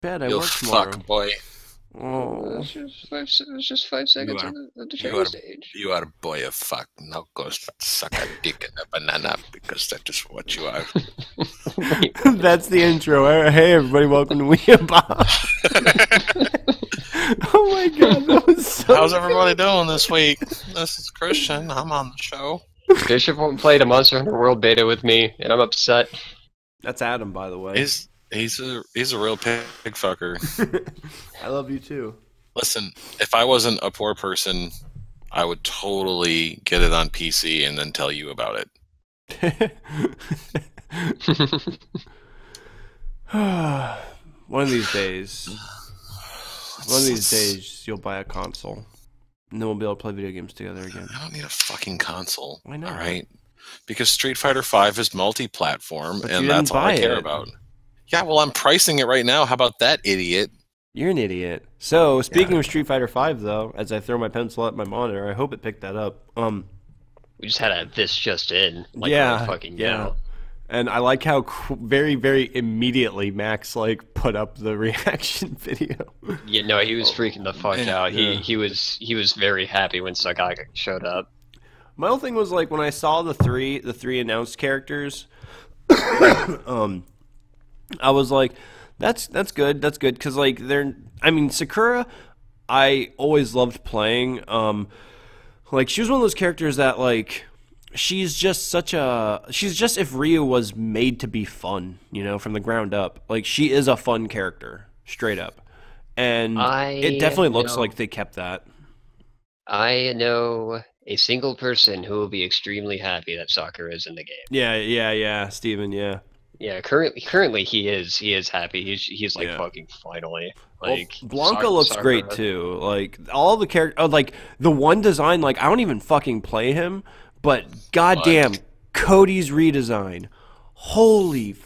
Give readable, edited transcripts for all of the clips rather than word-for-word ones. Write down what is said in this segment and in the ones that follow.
bed. I You work tomorrow. fuck boy. Oh, It's just 5 seconds You are of the you training are stage. you are boy of fuck. Now go suck a dick in a banana because that is what you are. Wait, what? that's the intro. Hey, everybody, welcome to Weabop. Oh my god, that was so. How's everybody doing this week? This is Christian. I'm on the show. Bishop won't play the Monster Hunter World beta with me, and I'm upset. That's Adam, by the way. He's a real pig fucker. I love you too. Listen, if I wasn't a poor person, I would totally get it on PC and then tell you about it. One of these days. One of these days, you'll buy a console. And then we'll be able to play video games together again. I don't need a fucking console. Why not? All right, because Street Fighter V is multi-platform, But and you that's didn't all I buy care it. about. Yeah, well, I'm pricing it right now. How about that, idiot? You're an idiot. So, speaking of Street Fighter V, though, as I throw my pencil at my monitor, I hope it picked that up. We just had a this just in, like Yeah, right fucking yeah. now. And I like how very, very immediately Max like put up the reaction video. Yeah, no, he was freaking the fuck yeah, out. yeah. He was very happy when Sagai showed up. My whole thing was like when I saw the three announced characters, I was like, that's good, because like Sakura, I always loved playing. Like she was one of those characters that like. She's just if Ryu was made to be fun, from the ground up. Like she is a fun character, straight up. And it definitely looks like they kept that. I know a single person who will be extremely happy that Sakura is in the game. Yeah, Steven, yeah. Yeah, currently he is happy. He's like Yeah. fucking finally. Well, Like Blanca looks great too. Like all the characters, like the one design, like I don't even fucking play him. But goddamn, Cody's redesign. Holy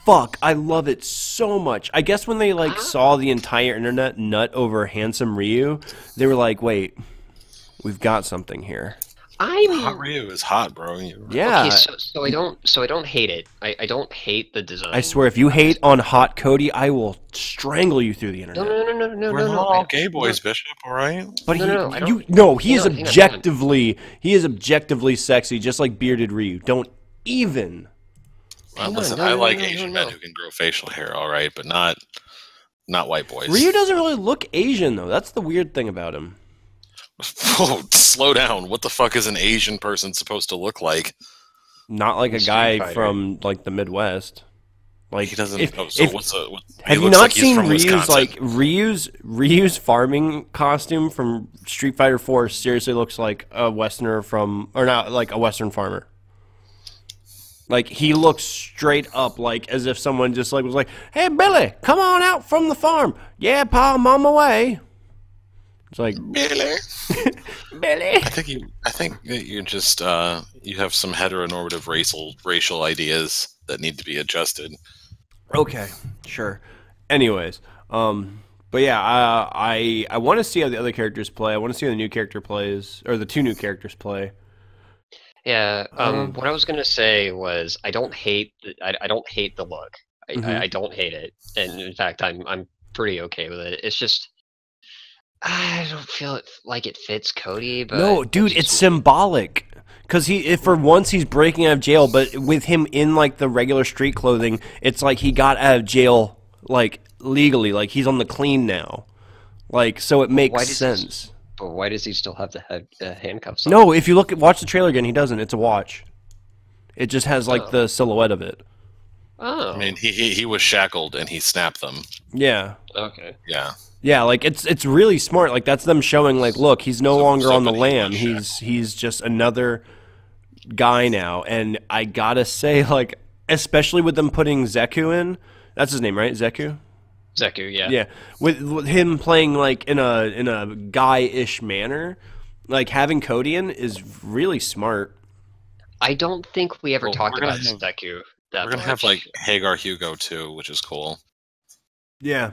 fuck, I love it so much. I guess when they like saw the entire internet nut over handsome Ryu, they were like, "Wait, we've got something here." Hot Ryu is hot, bro. Yeah. Okay, so I don't hate it. I don't hate the design. I swear, if you hate on hot Cody, I will strangle you through the internet. No. We're not all gay boys, Bishop. All right. But he is hang on. he is objectively sexy, just like bearded Ryu. Don't even. Well, listen, I like Asian men who can grow facial hair. All right, but not white boys. Ryu doesn't really look Asian though. That's the weird thing about him. Whoa, slow down. What the fuck is an Asian person supposed to look like? Not like a guy from like the Midwest. Like He doesn't. If, so if- what's a? have he you looks not like he's seen from Ryu's Wisconsin. like Ryu's farming costume from Street Fighter 4? Seriously, looks like a Westerner from, or not like a Western farmer. Like he looks straight up like as if someone just like was like, "Hey Billy, come on out from the farm." "Yeah, Pa, I'm on my way." It's like Billy. Billy. I think that you just you have some heteronormative racial ideas that need to be adjusted. Okay, sure. Anyways, but yeah, I want to see how the other characters play. I want to see how the new character plays, or the two new characters play. Yeah. What I was gonna say was I don't hate the look. I don't hate it, and in fact, I'm pretty okay with it. It's just I don't feel like it fits Cody. But No, dude, it's symbolic. Because for once he's breaking out of jail, but with him in like the regular street clothing, it's like he got out of jail like legally, like he's on the clean now. Like so, it makes sense. But why does he still have the handcuffs on? No, if you watch the trailer again, he doesn't. It's a watch. It just has like the silhouette of it. Oh. I mean, he was shackled and he snapped them. Yeah. Okay. Yeah. Yeah, like it's really smart. Like that's them showing like, look, he's no longer on the somebody lam. was He's just another guy now. And I gotta say, like, especially with them putting Zeku in, that's his name, right? Zeku. Zeku, yeah. Yeah, with him playing like in a guy-ish manner, like having Cody in is really smart. I don't think we ever Well, talked we're gonna about have- Zeku that We're gonna much. have like Hagar Hugo too, which is cool. Yeah,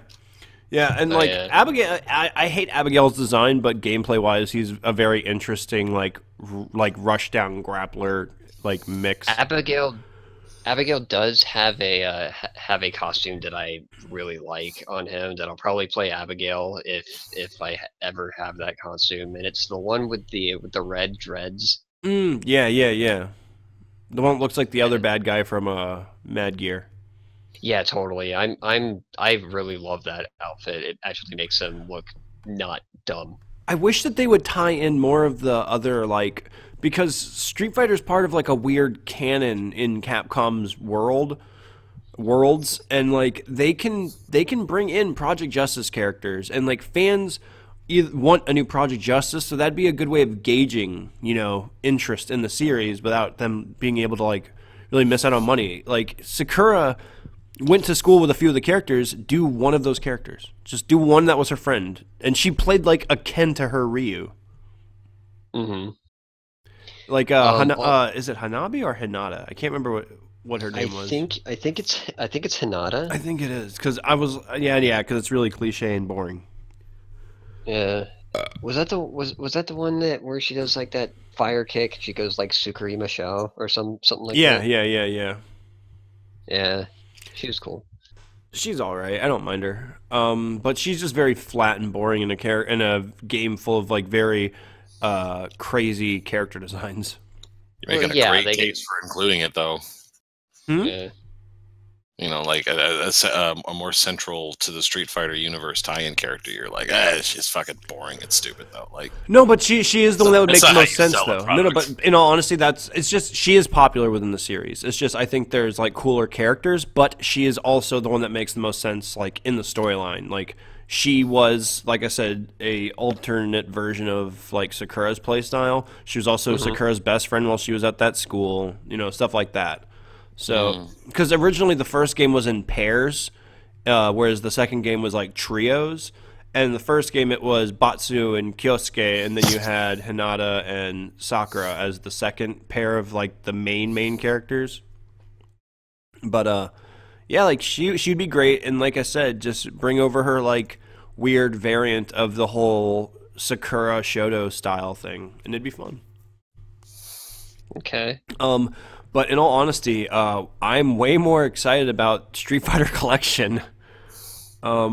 yeah, and Oh, like yeah. Abigail, I hate Abigail's design, but gameplay-wise, he's a very interesting like rush down grappler like mix. Abigail does have a have a costume that I really like on him. That I'll probably play Abigail if I ever have that costume, and it's the one with the red dreads. Yeah, yeah, yeah. The one that looks like the other Yeah, bad guy from Mad Gear. yeah, totally. I really love that outfit. It actually makes him look not dumb. I wish that they would tie in more of the other like because Street Fighter's part of like a weird canon in Capcom's worlds and like they can bring in Project Justice characters and like fans either want a new Project Justice, so that'd be a good way of gauging, interest in the series without them being able to like really miss out on money. Like Sakura went to school with a few of the characters, do one of those characters. Just do one that was her friend. And she played like a Ken to her Ryu. Mm-hmm. Like is it Hanabi or Hinata? I can't remember what her name was. I think it's Hinata. I think it is cuz I was yeah, cuz it's really cliché and boring. Yeah. Was that the one that where she does like that fire kick? She goes like Sukurima Shell or something like Yeah, that. yeah. Yeah. She was cool. She's all right. I don't mind her. But she's just very flat and boring in a game full of like very crazy character designs. You're making a great case for including it, though. Yeah. Like a more central to the Street Fighter universe tie-in character. You're like, she's fucking boring. It's stupid though. Like, no, but she is the one that would make the most sense though. No, but in all honesty, it's just she is popular within the series. It's just I think there's like cooler characters, but she is also the one that makes the most sense like in the storyline. Like she was, like I said, a alternate version of like Sakura's playstyle. She was also Sakura's best friend while she was at that school. Stuff like that. So, because originally the first game was in pairs, whereas the second game was like trios. And the first game it was Batsu and Kyosuke, and then you had Hinata and Sakura as the second pair of like the main characters. But yeah, like she'd be great, and like I said, just bring over her like weird variant of the whole Sakura Shoto style thing, and it'd be fun. Okay. But in all honesty, I'm way more excited about Street Fighter Collection. As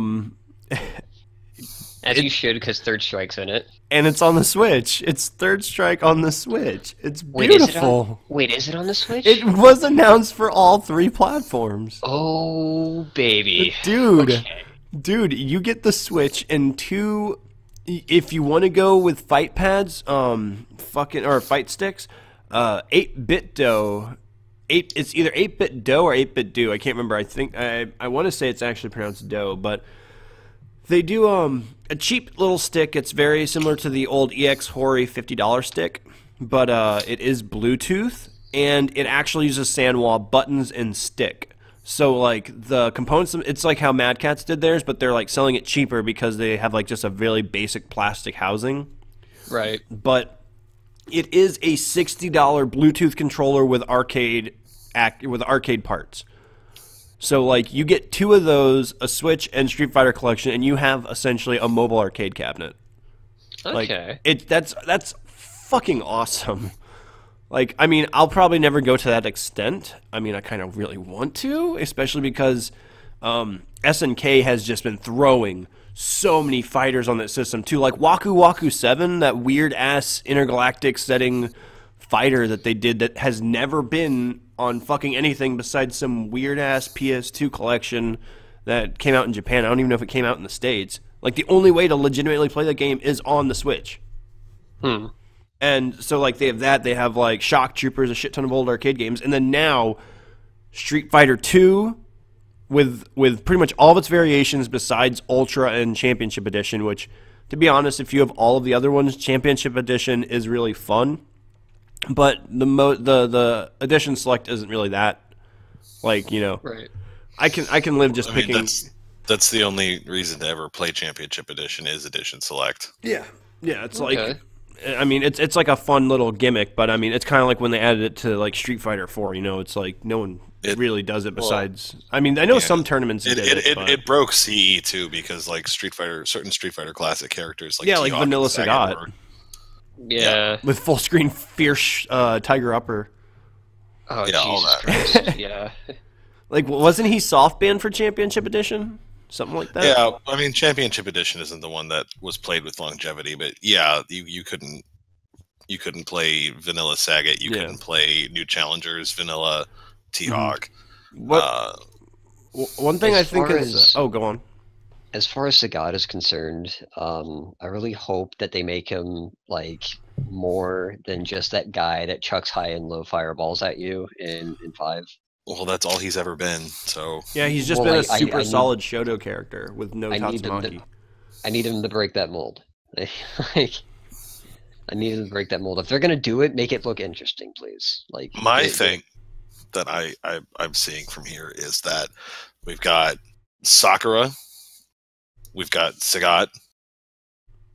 you should, because Third Strike's in it. And it's on the Switch. It's Third Strike on the Switch. It's beautiful. Wait, is it on the Switch? It was announced for all 3 platforms. Oh, baby. Dude. Okay. Dude, you get the Switch and 2... If you want to go with fight pads, or fight sticks... 8-bit do. It's either 8-bit do or 8-bit do. I can't remember. I think I want to say it's actually pronounced do, but they do a cheap little stick. It's very similar to the old EX Hori $50 stick, but it is Bluetooth and it actually uses Sanwa buttons and stick. So like the components, it's like how Mad Catz did theirs, but they're like selling it cheaper because they have like just a really basic plastic housing. Right. But it is a $60 Bluetooth controller with arcade parts. So like you get 2 of those, a Switch and Street Fighter Collection, and you have essentially a mobile arcade cabinet. Okay. Like that's fucking awesome. Like I mean, I'll probably never go to that extent. I mean, I kind of really want to, especially because SNK has just been throwing so many fighters on that system too, like Waku Waku 7, that weird ass intergalactic setting fighter that they did that has never been on fucking anything besides some weird ass PS2 collection that came out in Japan. I don't even know if it came out in the States. Like the only way to legitimately play that game is on the Switch. And so like they have that, they have like Shock Troopers, a shit ton of old arcade games, and then now Street Fighter 2 with pretty much all of its variations besides Ultra and Championship Edition, which, to be honest, if you have all of the other ones, Championship Edition is really fun. But the Edition Select isn't really that, like, Right. I can live just picking. That's the only reason to ever play Championship Edition is Edition Select. Yeah, it's like, I mean, it's like a fun little gimmick, but I mean, it's kind of like when they added it to like Street Fighter 4. It's like no one really does it besides. I mean, I know some tournaments did it. It broke CE too because like certain Street Fighter classic characters like like Vanilla Sagat. Yeah, with full screen fierce Tiger Upper. Oh, Yeah, all Jesus that. Christ. Yeah. Like, wasn't he soft banned for Championship Edition? Something like that? Yeah, I mean, Championship Edition isn't the one that was played with longevity, but yeah, you couldn't play Vanilla Sagat, you Yeah. couldn't play New Challengers, Vanilla T-Hawk. What? One thing As I think far is... as oh, go on. as far as Sagat is concerned, I really hope that they make him like more than just that guy that chucks high and low fireballs at you in 5. Well, that's all he's ever been. So Yeah, he's just Well, been a I super need solid Shoto character with no I need him to Tatsumaki. I need him to break that mold. Like I need him to break that mold. If they're gonna do it, make it look interesting, please. Like my thing that I'm seeing from here is that we've got Sakura, we've got Sagat,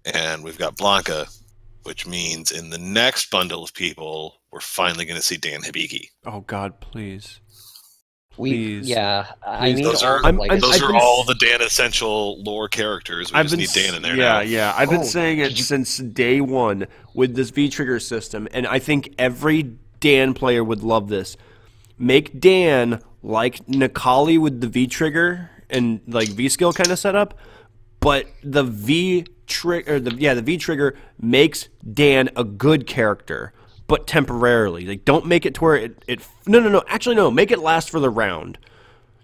and we've got Blanca, which means in the next bundle of people, we're finally going to see Dan Hibiki. Oh, God, please. we Please. yeah. I Please. need Those all are the Legacy. those I've are been all s- the Dan Essential lore characters. We I've just been need Dan in there yeah, now. yeah. I've been Oh, saying it since day one with this V trigger system, and I think every Dan player would love this. Make Dan like Nikali with the V trigger and like V skill kind of setup, but the V trigger, the V trigger makes Dan a good character, but temporarily. Like, don't make it to where it no. Actually, no. Make it last for the round.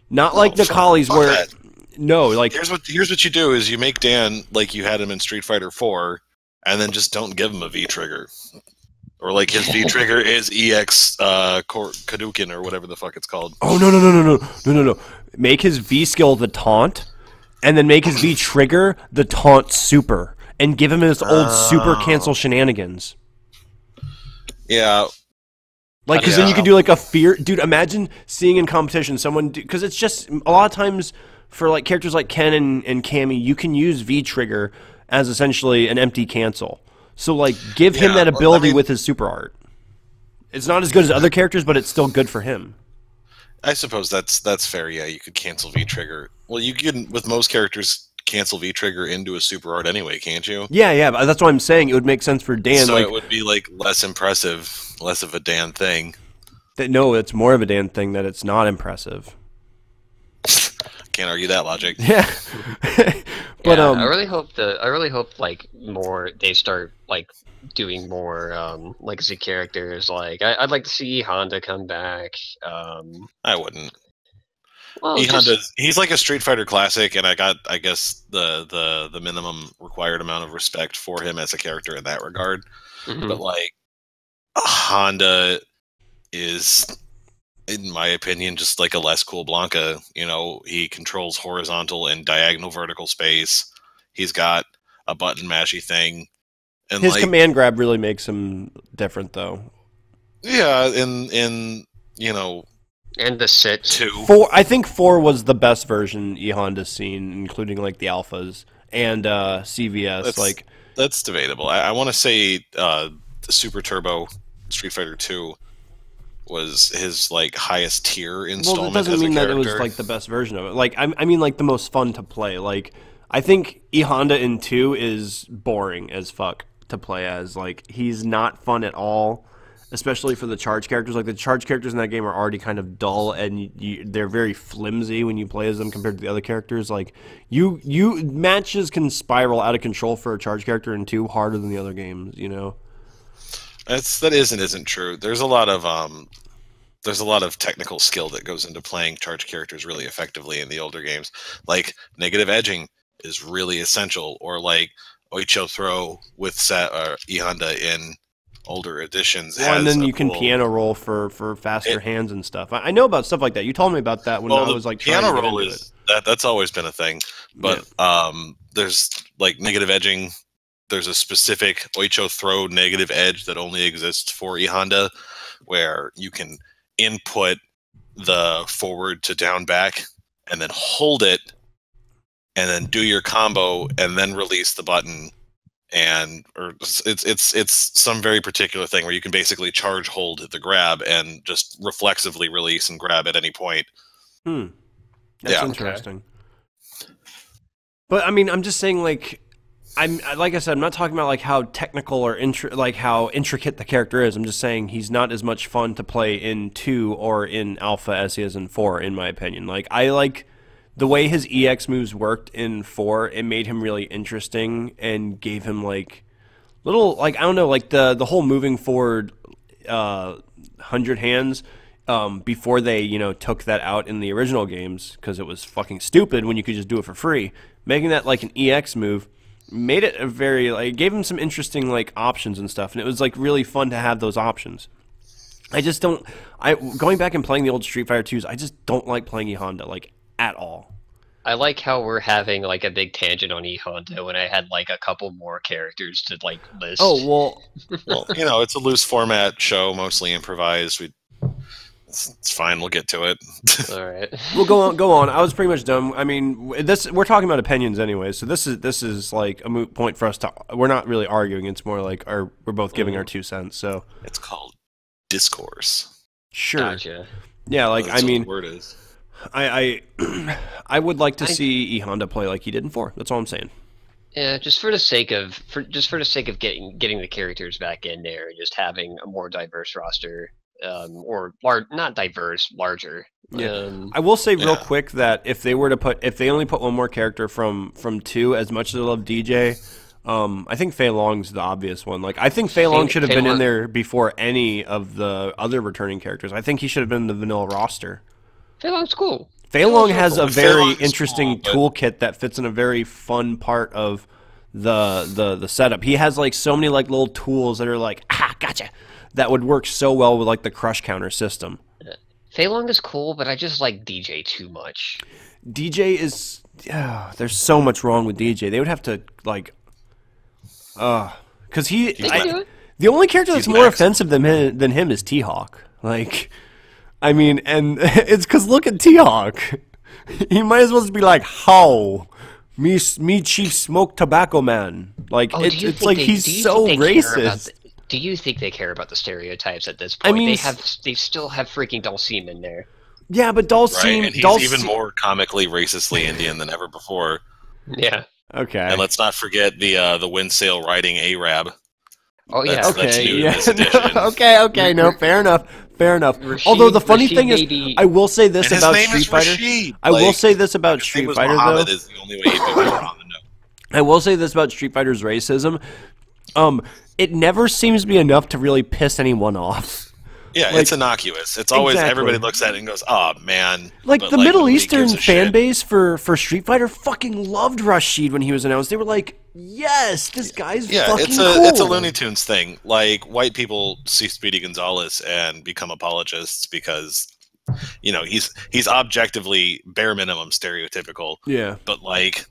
Not like Nikali's fuck where that. no, like Here's what you do is you make Dan like you had him in Street Fighter 4, and then just don't give him a V trigger. Or like his V trigger is EX Kadukin or whatever the fuck it's called. oh no. Make his V skill the taunt, and then make his V trigger the taunt super, and give him his old super cancel shenanigans. Yeah, Like, because then you could do like a fear, dude. Imagine seeing in competition someone because it's just a lot of times for like characters like Ken and Cammy, you can use V trigger as essentially an empty cancel. So like, give him that ability with his super art. It's not as good as other characters, but it's still good for him. I suppose that's fair. Yeah, you could cancel V trigger. Well, you can with most characters cancel V trigger into a super art anyway, can't you? Yeah, but that's what I'm saying. It would make sense for Dan. So like, it would be like less impressive, less of a Dan thing. no, it's more of a Dan thing that it's not impressive. Can't argue that logic. Yeah, but Yeah, I really hope like more they start like doing more legacy characters. Like I'd like to see Honda come back. I wouldn't. Well, He's like a Street Fighter classic, and I guess the minimum required amount of respect for him as a character in that regard. Mhm. But like Honda is, in my opinion, just like a less cool Blanca. You know, he controls horizontal and diagonal vertical space. He's got a button mashy thing, and his like, command grab really makes him different, though. yeah, in you know, and the sit. 2. I think 4 was the best version E Honda's seen, including like the alphas and CVS. That's debatable. I want to say the Super Turbo Street Fighter 2 was his like highest tier installment. Well, it doesn't as a mean that it was character. like the best version of it. Like I mean, like the most fun to play. Like I think E Honda in 2 is boring as fuck to play as. Like he's not fun at all, especially for the charge characters. Like the charge characters in that game are already kind of dull, and they're very flimsy when you play as them compared to the other characters. Like you matches can spiral out of control for a charge character in 2 harder than the other games. You know. That is and isn't true. There's a lot of technical skill that goes into playing charge characters really effectively in the older games. Like negative edging is really essential, or like Oicho throw with E Honda in older editions. Well, and then you can piano roll for faster hands and stuff. I know about stuff like that. You told me about that when I was like trying piano to get roll into is it. that's always been a thing. But there's like negative edging. There's a specific Oicho throw negative edge that only exists for E Honda, where you can input the forward to down back and then hold it and then do your combo and then release the button, or it's some very particular thing where you can basically charge hold the grab and just reflexively release and grab at any point. That's interesting. But I mean, I'm just saying, like, like I said, I'm not talking about like how technical or like how intricate the character is. I'm just saying he's not as much fun to play in 2 or in Alpha as he is in 4, in my opinion. Like I like the way his EX moves worked in 4. It made him really interesting and gave him like little, like I don't know, like the whole moving forward 100 hands. Before they, took that out in the original games because it was fucking stupid when you could just do it for free. Making that like an EX move made it a very, like, gave him some interesting like options and stuff, and it was like really fun to have those options. I just don't. Going back and playing the old Street Fighter 2s, I just don't like playing E Honda like at all. I like how we're having like a big tangent on E Honda when I had like a couple more characters to like list. Oh well, well, it's a loose format show, mostly improvised. It's fine. We'll get to it. All right. We'll go on. I was pretty much done. I mean, we're talking about opinions anyway, so this is like a moot point for us to. We're not really arguing. It's more like we're both giving our 2 cents. So it's called discourse. Sure. Gotcha. Yeah, like That's I mean, what the word is. I would like to see E Honda play like he did in 4. That's all I'm saying. Yeah, just for the sake of getting the characters back in there, and just having a more diverse roster. Not diverse, larger. Yeah. I will say real quick that if they only put one more character from 2, as much as I love DJ, I think Fei Long's the obvious one. Like I think Fei Long should have been in there before any of the other returning characters. I think he should have been in the vanilla roster. Fei Long's cool. Fei Long has a very interesting toolkit that fits in a very fun part of the setup. He has like so many like little tools that are like, gotcha. That would work so well with like the crush counter system. Fei Long is cool, but I just like DJ too much. DJ is there's so much wrong with DJ. They would have to like because the only character that's more offensive than him is T-Hawk. Like I mean, and it's because look at T-Hawk. He might as well just be like, how? Me chief smoke tobacco man. Like it's like he's so racist. Do you think they care about the stereotypes at this point? I mean, they still have freaking Dulcim in there. Yeah, but Dulcim, right, and he's even more comically racistly Indian than ever before. Yeah. Okay. And let's not forget the wind sail riding Arab. Oh yeah. That's new in this edition. Okay. No, fair enough. Rashid, Although the funny thing is, I will say this and about his name Street Fighter. Rashid. I will say this about Street Fighter Muhammad though. Is the only way he'd be more on the note. I will say this about Street Fighter's racism. It never seems to be enough to really piss anyone off. Yeah, like, it's innocuous. It's always everybody looks at it and goes, "Oh man!" Like the Middle Eastern fan base for Street Fighter fucking loved Rashid when he was announced. They were like, "Yes, this guy's fucking cool." It's a Looney Tunes thing. Like white people see Speedy Gonzalez and become apologists because he's objectively bare minimum stereotypical. Yeah, but like.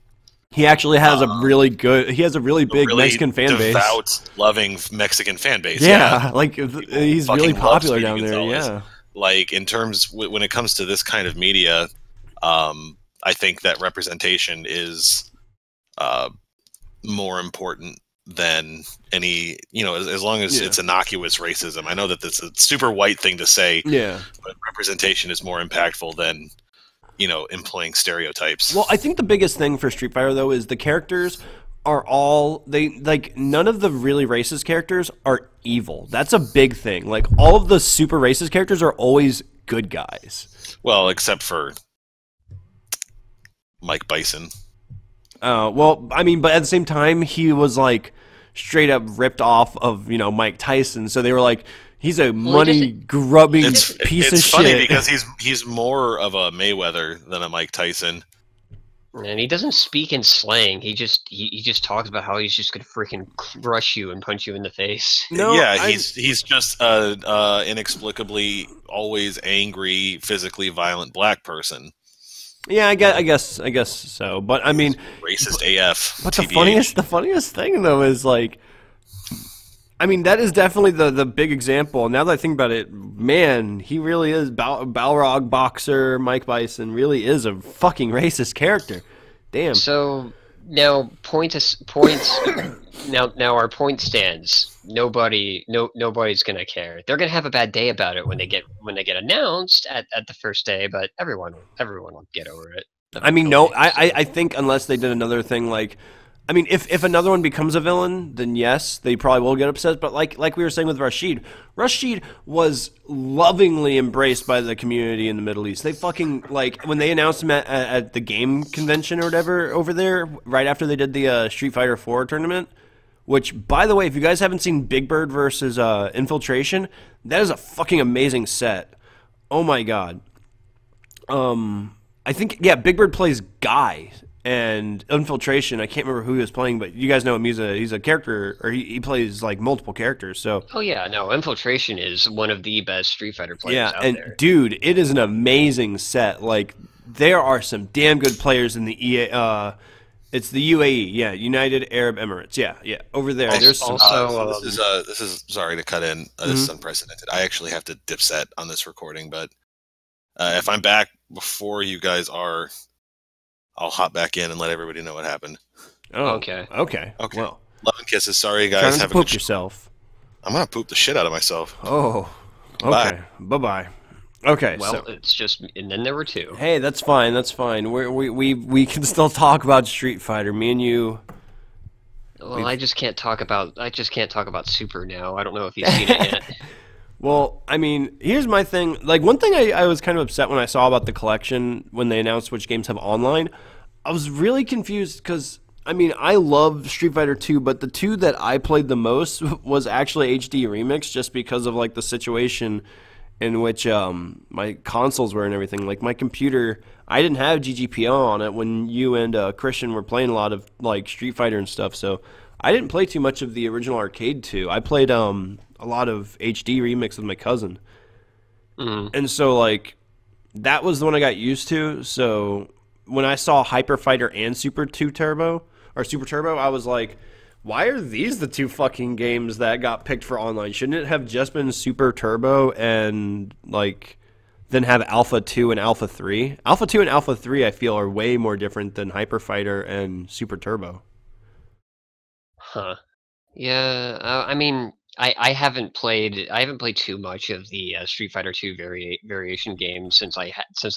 He actually has a really big Mexican fan base. Devout, loving Mexican fan base. Yeah, like he's really popular down there. Yeah, like in terms when it comes to this kind of media, I think that representation is more important than any. As long as it's innocuous racism. I know that that's a super white thing to say. Yeah, but representation is more impactful than. Employing stereotypes. Well, I think the biggest thing for Street Fighter, though, is the characters are all... none of the really racist characters are evil. That's a big thing. Like, all of the super racist characters are always good guys. Well, except for Mike Bison. Well, I mean, but at the same time, he was, like, straight up ripped off of, Mike Tyson. So they were like... He's a money-grubbing piece of shit. It's funny because he's more of a Mayweather than a Mike Tyson. And he doesn't speak in slang. He just talks about how he's just gonna freaking crush you and punch you in the face. He's just inexplicably always angry, physically violent black person. Yeah, I guess so. But I mean, racist AF. But the funniest thing though is like. I mean, that is definitely the big example. Now that I think about it, man, he really is Balrog boxer. Mike Bison really is a fucking racist character. Damn. So now points. now our point stands. Nobody's gonna care. They're gonna have a bad day about it when they get announced at the first day. But everyone will get over it. I mean, no, I think unless they did another thing like. I mean, if another one becomes a villain, then yes, they probably will get upset. But like we were saying with Rashid was lovingly embraced by the community in the Middle East. They fucking like when they announced him at the game convention or whatever over there, right after they did the Street Fighter 4 tournament. Which, by the way, if you guys haven't seen Big Bird versus Infiltration, that is a fucking amazing set. Oh my god. I think Big Bird plays Guy. And Infiltration, I can't remember who he was playing, but you guys know him. He's a character, or he plays like multiple characters. So oh yeah, no, Infiltration is one of the best Street Fighter players out and there. Dude, it is an amazing set. Like there are some damn good players in the EA. It's the UAE, United Arab Emirates. Yeah, over there. There's some, also this is sorry to cut in. This is unprecedented. I actually have to dip set on this recording, but if I'm back before you guys are, I'll hop back in and let everybody know what happened. Oh, okay. Well, love and kisses. Sorry, guys. trying to Have a poop good yourself. I'm gonna poop the shit out of myself. Oh, okay. Bye. Okay. Well, so, it's just, and then there were two. hey, that's fine. We can still talk about Street Fighter. Me and you. Well, I just can't talk about Super now. I don't know if you've seen it yet. Well, I mean, here's my thing. Like, one thing I was kind of upset when I saw about the collection when they announced which games have online. I was really confused because, I mean, I love Street Fighter 2, but the two that I played the most was actually HD Remix just because of, like, the situation in which my consoles were and everything. Like, my computer, I didn't have GGPO on it when you and Christian were playing a lot of, like, Street Fighter and stuff, so I didn't play too much of the original arcade 2. I played a lot of HD Remix with my cousin. And so, like, that was the one I got used to. So when I saw Hyper Fighter and Super Turbo, I was like, why are these the two fucking games that got picked for online? Shouldn't it have just been Super Turbo and, like, then have Alpha 2 and Alpha 3? Alpha 2 and Alpha 3, I feel, are way more different than Hyper Fighter and Super Turbo. Huh. Yeah, I mean, I haven't played too much of the Street Fighter 2 variation games since I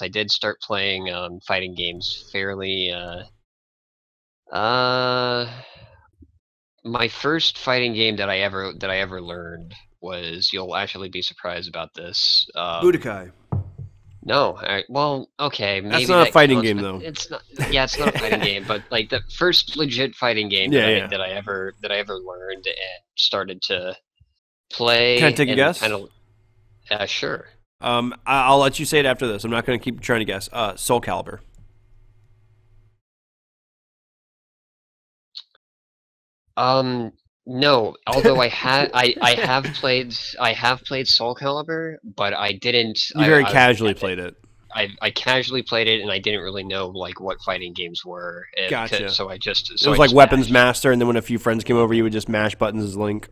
did start playing fighting games fairly. My first fighting game that I ever learned was, you'll actually be surprised about this. Budokai. No, well, okay, maybe that's not a fighting game though. It's not. Yeah, it's not a fighting game, but like the first legit fighting game that I ever learned and started to play. Can I take a guess? Sure. I'll let you say it after this. I'm not going to keep trying to guess. Soul Calibur. No. Although I have played Soul Calibur, but I didn't. You very casually played it. I casually played it, and I didn't really know like what fighting games were. Gotcha. So it was like Weapons Master, and then when a few friends came over, you would just mash buttons as Link.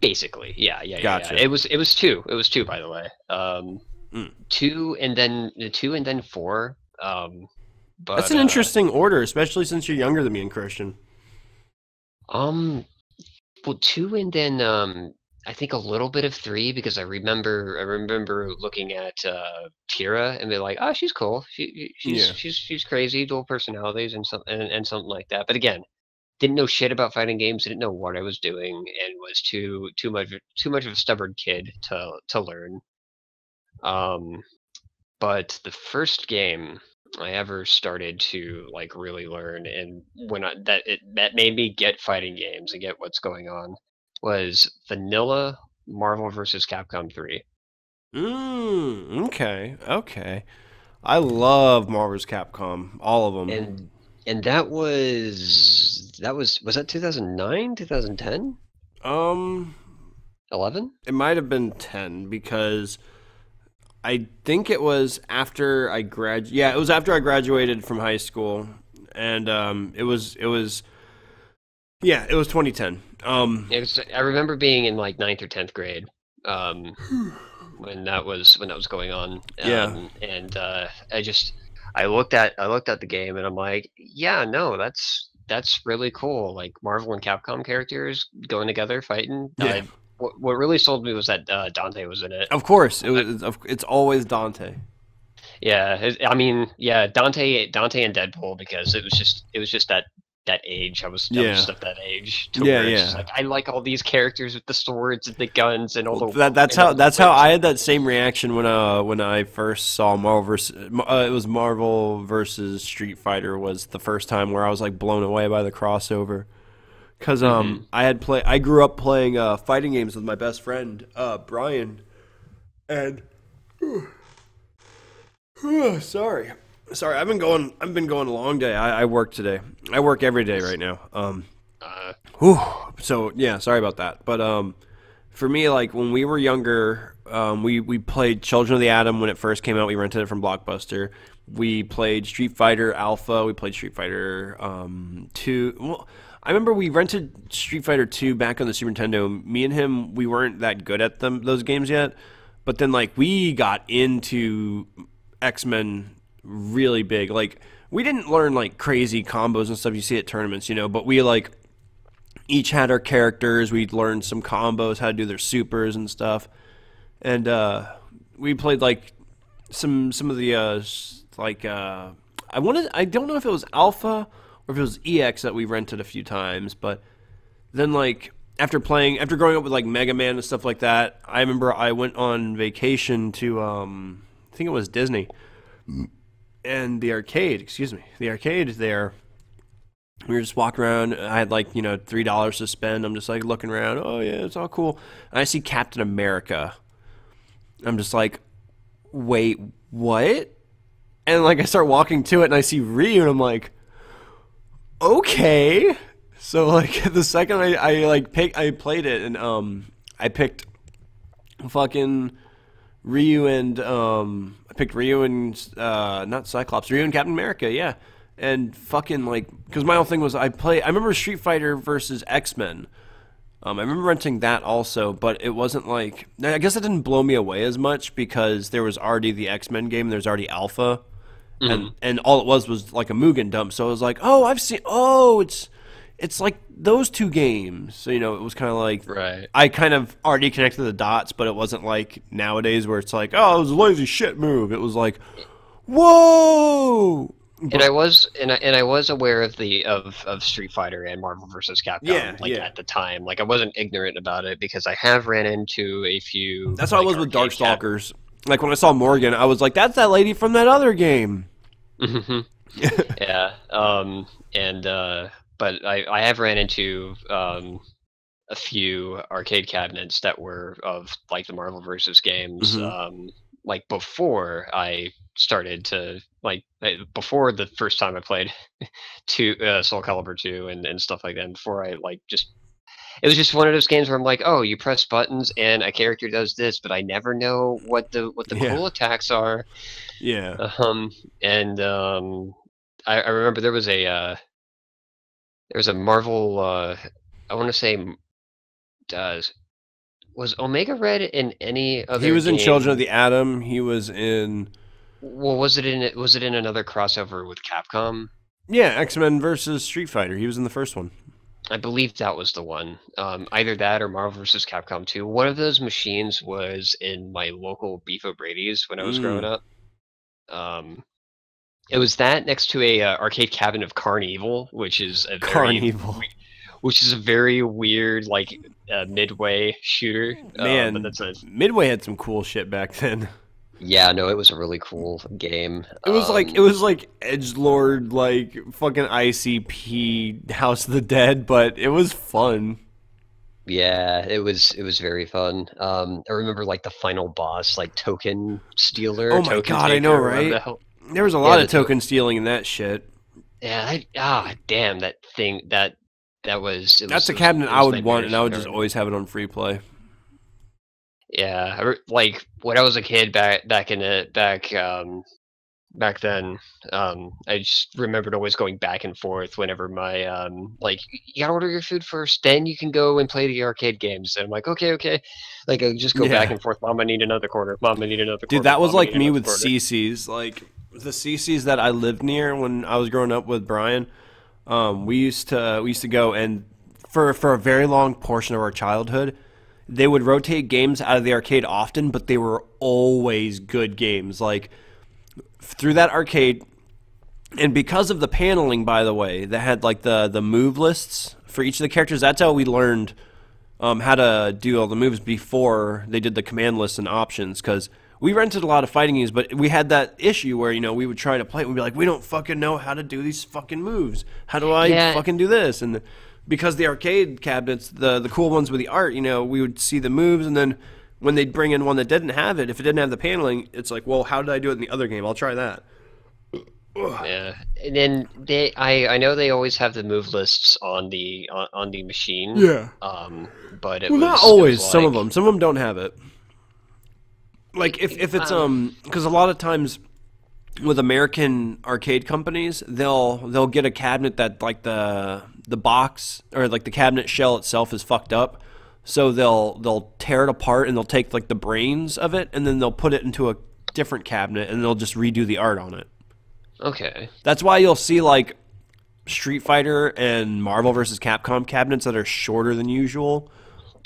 Basically, yeah. Gotcha. It was two. It was two, by the way. Two and then four. But that's an interesting order, especially since you're younger than me and Christian. Well, two and then I think a little bit of three, because I remember looking at Kira and be like, oh, she's cool. She's crazy, dual personalities and something like that. But again, didn't know shit about fighting games, didn't know what I was doing, and was too much of a stubborn kid to learn. But the first game I ever started to like really learn, and that made me get fighting games and get what's going on, was vanilla Marvel vs. Capcom 3. Okay. I love Marvel vs. Capcom, all of them. And that was that 2009, 2010? 11? It might have been 10 because I think it was after I it was after I graduated from high school, and it was 2010. I remember being in like 9th or 10th grade when that was going on. And I looked at the game and I'm like, yeah, no, that's really cool. Like Marvel and Capcom characters going together fighting. Yeah. What really sold me was that Dante was in it. Of course, it's always Dante. Yeah, I mean, yeah, Dante and Deadpool, because it was just that that age. I was Yeah. just at that age to Yeah, where it's yeah. just like I like all these characters with the swords and the guns and all the. That's and all the how whips. I had that same reaction when I first saw Marvel versus it was Marvel versus Street Fighter was the first time where I was like blown away by the crossover. Cause I grew up playing fighting games with my best friend Brian, and sorry I've been going a long day. I work today. I work every day right now. So yeah, sorry about that. But for me, like when we were younger, we played Children of the Atom when it first came out. We rented it from Blockbuster. We played Street Fighter Alpha. We played Street Fighter 2. Well, I remember we rented Street Fighter 2 back on the Super Nintendo. Me and him, we weren't that good at those games yet. But then like we got into X-Men really big. Like we didn't learn like crazy combos and stuff you see at tournaments, but we like each had our characters. We'd learned some combos, how to do their supers and stuff. And we played like some of the I don't know if it was Alpha or if it was EX that we rented a few times, but then like after growing up with like Mega Man and stuff like that, I remember I went on vacation to I think it was Disney. And the arcade there, we were just walking around. I had like, $3 to spend. I'm just like looking around. Oh yeah, it's all cool. And I see Captain America. I'm just like, wait, what? And like I start walking to it and I see Ryu and I'm like, okay. So like the second I played it and I picked fucking Ryu and I picked Ryu and not Cyclops, Ryu and Captain America, yeah. And fucking like, because my whole thing was I remember Street Fighter versus X-Men. I remember renting that also, but it wasn't like, I guess it didn't blow me away as much because there was already the X-Men game and there's already Alpha. And all it was like a Mugen dump. So I was like, it's like those two games. So, it was kind of like, Right. I kind of already connected the dots, but it wasn't like nowadays where it's like, oh, it was a lazy shit move. It was like, whoa. And I was aware of of Street Fighter and Marvel vs. Capcom at the time. Like I wasn't ignorant about it because I have ran into a few. That's how I was with Darkstalkers. Like when I saw Morgan, I was like, that's that lady from that other game. Yeah. But I have ran into a few arcade cabinets that were of like the Marvel vs. games. Like before I started to before the first time I played Soul Calibur 2 and stuff like that. And before I it was just one of those games where I'm like, oh, you press buttons and a character does this, but I never know what the cool attacks are. Yeah. I remember there was a Marvel. I want to say, was Omega Red in any other? He was in game? Children of the Atom. He was in. Well, was it in another crossover with Capcom? Yeah, X-Men versus Street Fighter. He was in the first one. I believe that was the one. Either that or Marvel vs. Capcom 2. One of those machines was in my local Beef O'Brady's when I was growing up. It was that next to a arcade cabinet of Carnival, which is a very weird midway shooter. Man, but Midway had some cool shit back then. Yeah, no, it was a really cool game. It was like edgelord, like fucking ICP House of the Dead, but it was fun. Yeah, it was very fun. I remember like the final boss, like Token Stealer. Oh my god, I know, right? There was a lot of token stealing in that shit. Yeah, damn, that thing that's a cabinet I would want, and I would just always have it on free play. Yeah, like when I was a kid back then, I just remembered always going back and forth whenever my you gotta order your food first, then you can go and play the arcade games. And I'm like, okay. Like I just go back and forth. Mom, I need another quarter. Mom, I need another quarter. Dude, that was like me with CC's. Like the CC's that I lived near when I was growing up with Brian. We used to go, and for a very long portion of our childhood, they would rotate games out of the arcade often, but they were always good games. Like through that arcade, And because of the paneling, by the way, that had like the move lists for each of the characters, that's how we learned how to do all the moves before they did the command lists and options. Because we rented a lot of fighting games, but we had that issue where, we would try to play it and we'd be like, we don't fucking know how to do these fucking moves. How do I fucking do this? And because the arcade cabinets, the cool ones with the art, we would see the moves, and then when they'd bring in one that didn't have it, if it didn't have the paneling, it's like, well, how did I do it in the other game? I'll try that. Yeah, and then I know they always have the move lists on the machine. Yeah. But not always. Some of them don't have it. Like if it's because a lot of times with American arcade companies, they'll get a cabinet that like the box or like the cabinet shell itself is fucked up, so they'll tear it apart and they'll take like the brains of it and then they'll put it into a different cabinet and they'll just redo the art on it. Okay. That's why you'll see like Street Fighter and Marvel vs. Capcom cabinets that are shorter than usual,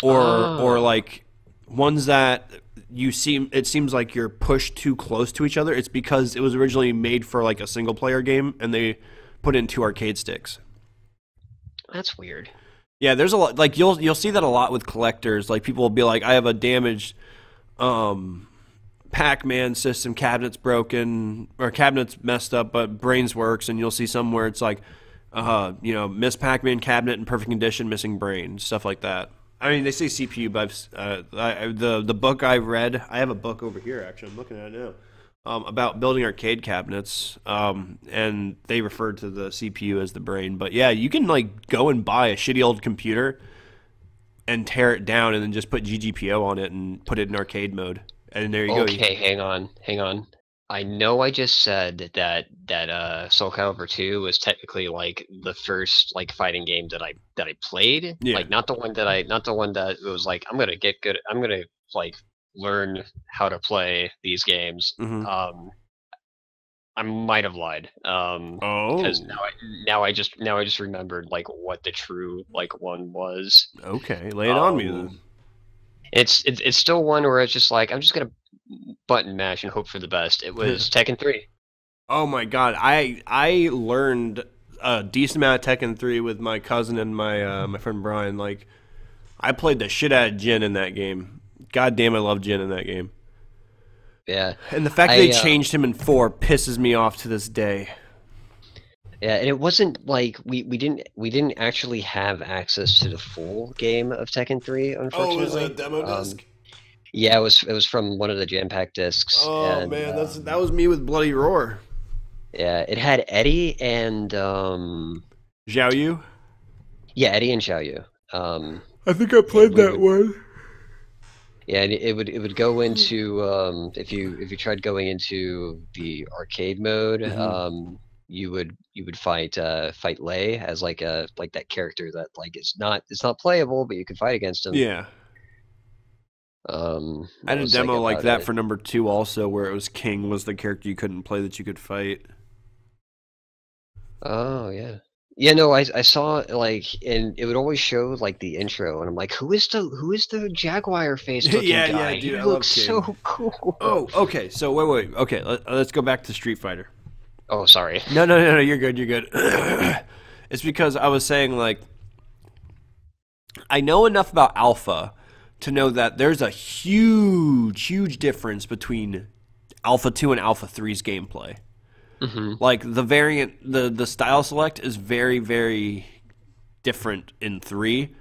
or like ones that it seems like you're pushed too close to each other. It's because it was originally made for like a single player game and they put in 2 arcade sticks. That's weird. Yeah, there's a lot like you'll see that a lot with collectors. Like people will be like, I have a damaged Pac-Man system, cabinet's broken, or cabinet's messed up, but brains works, and you'll see somewhere it's like, Miss Pac-Man cabinet in perfect condition, missing brain, stuff like that. I mean, they say CPU, but the book I read, I have a book over here, actually, I'm looking at it now, about building arcade cabinets, and they referred to the CPU as the brain. But yeah, you can like go and buy a shitty old computer and tear it down and then just put GGPO on it and put it in arcade mode. And there you go. Okay, hang on. I know I just said that Soul Calibur 2 was technically like the first like fighting game that I played. Yeah. Like not the one that was like I'm gonna get good. I'm gonna like learn how to play these games. Mm-hmm. I might have lied. Because now I just remembered like what the true like one was. Okay, lay it on me then. It's still one where it's just like I'm just gonna button mash and hope for the best. It was Tekken 3. Oh my god, I learned a decent amount of Tekken 3 with my cousin and my friend Brian. Like, I played the shit out of Jin in that game. God damn, I love Jin in that game. Yeah, and the fact that they changed him in 4 pisses me off to this day. Yeah, and it wasn't like we didn't actually have access to the full game of Tekken 3, unfortunately. Oh, it was a demo disc? Yeah, it was from one of the jam pack discs. Oh man, that was me with Bloody Roar. Yeah, it had Eddie and Xiao Yu? Yeah, Eddie and Xiao Yu. I think I played that one. Yeah, and it would go into if you tried going into the arcade mode, you would fight Lei as like that character that like it's not playable, but you could fight against him. Yeah. I had a demo like that for number 2 also, where it was King was the character you couldn't play that you could fight. Oh yeah. Yeah, no, I saw like, and it would always show like the intro, and I'm like, who is the Jaguar face looking guy? Yeah, dude, he I looks love so cool. Oh, okay. So wait. Okay, let's go back to Street Fighter. Oh, sorry. No, you're good. It's because I was saying like, I know enough about Alpha to know that there's a huge difference between Alpha 2 and Alpha 3's gameplay. Mm-hmm. Like the variant, the style select is very, very different in 3.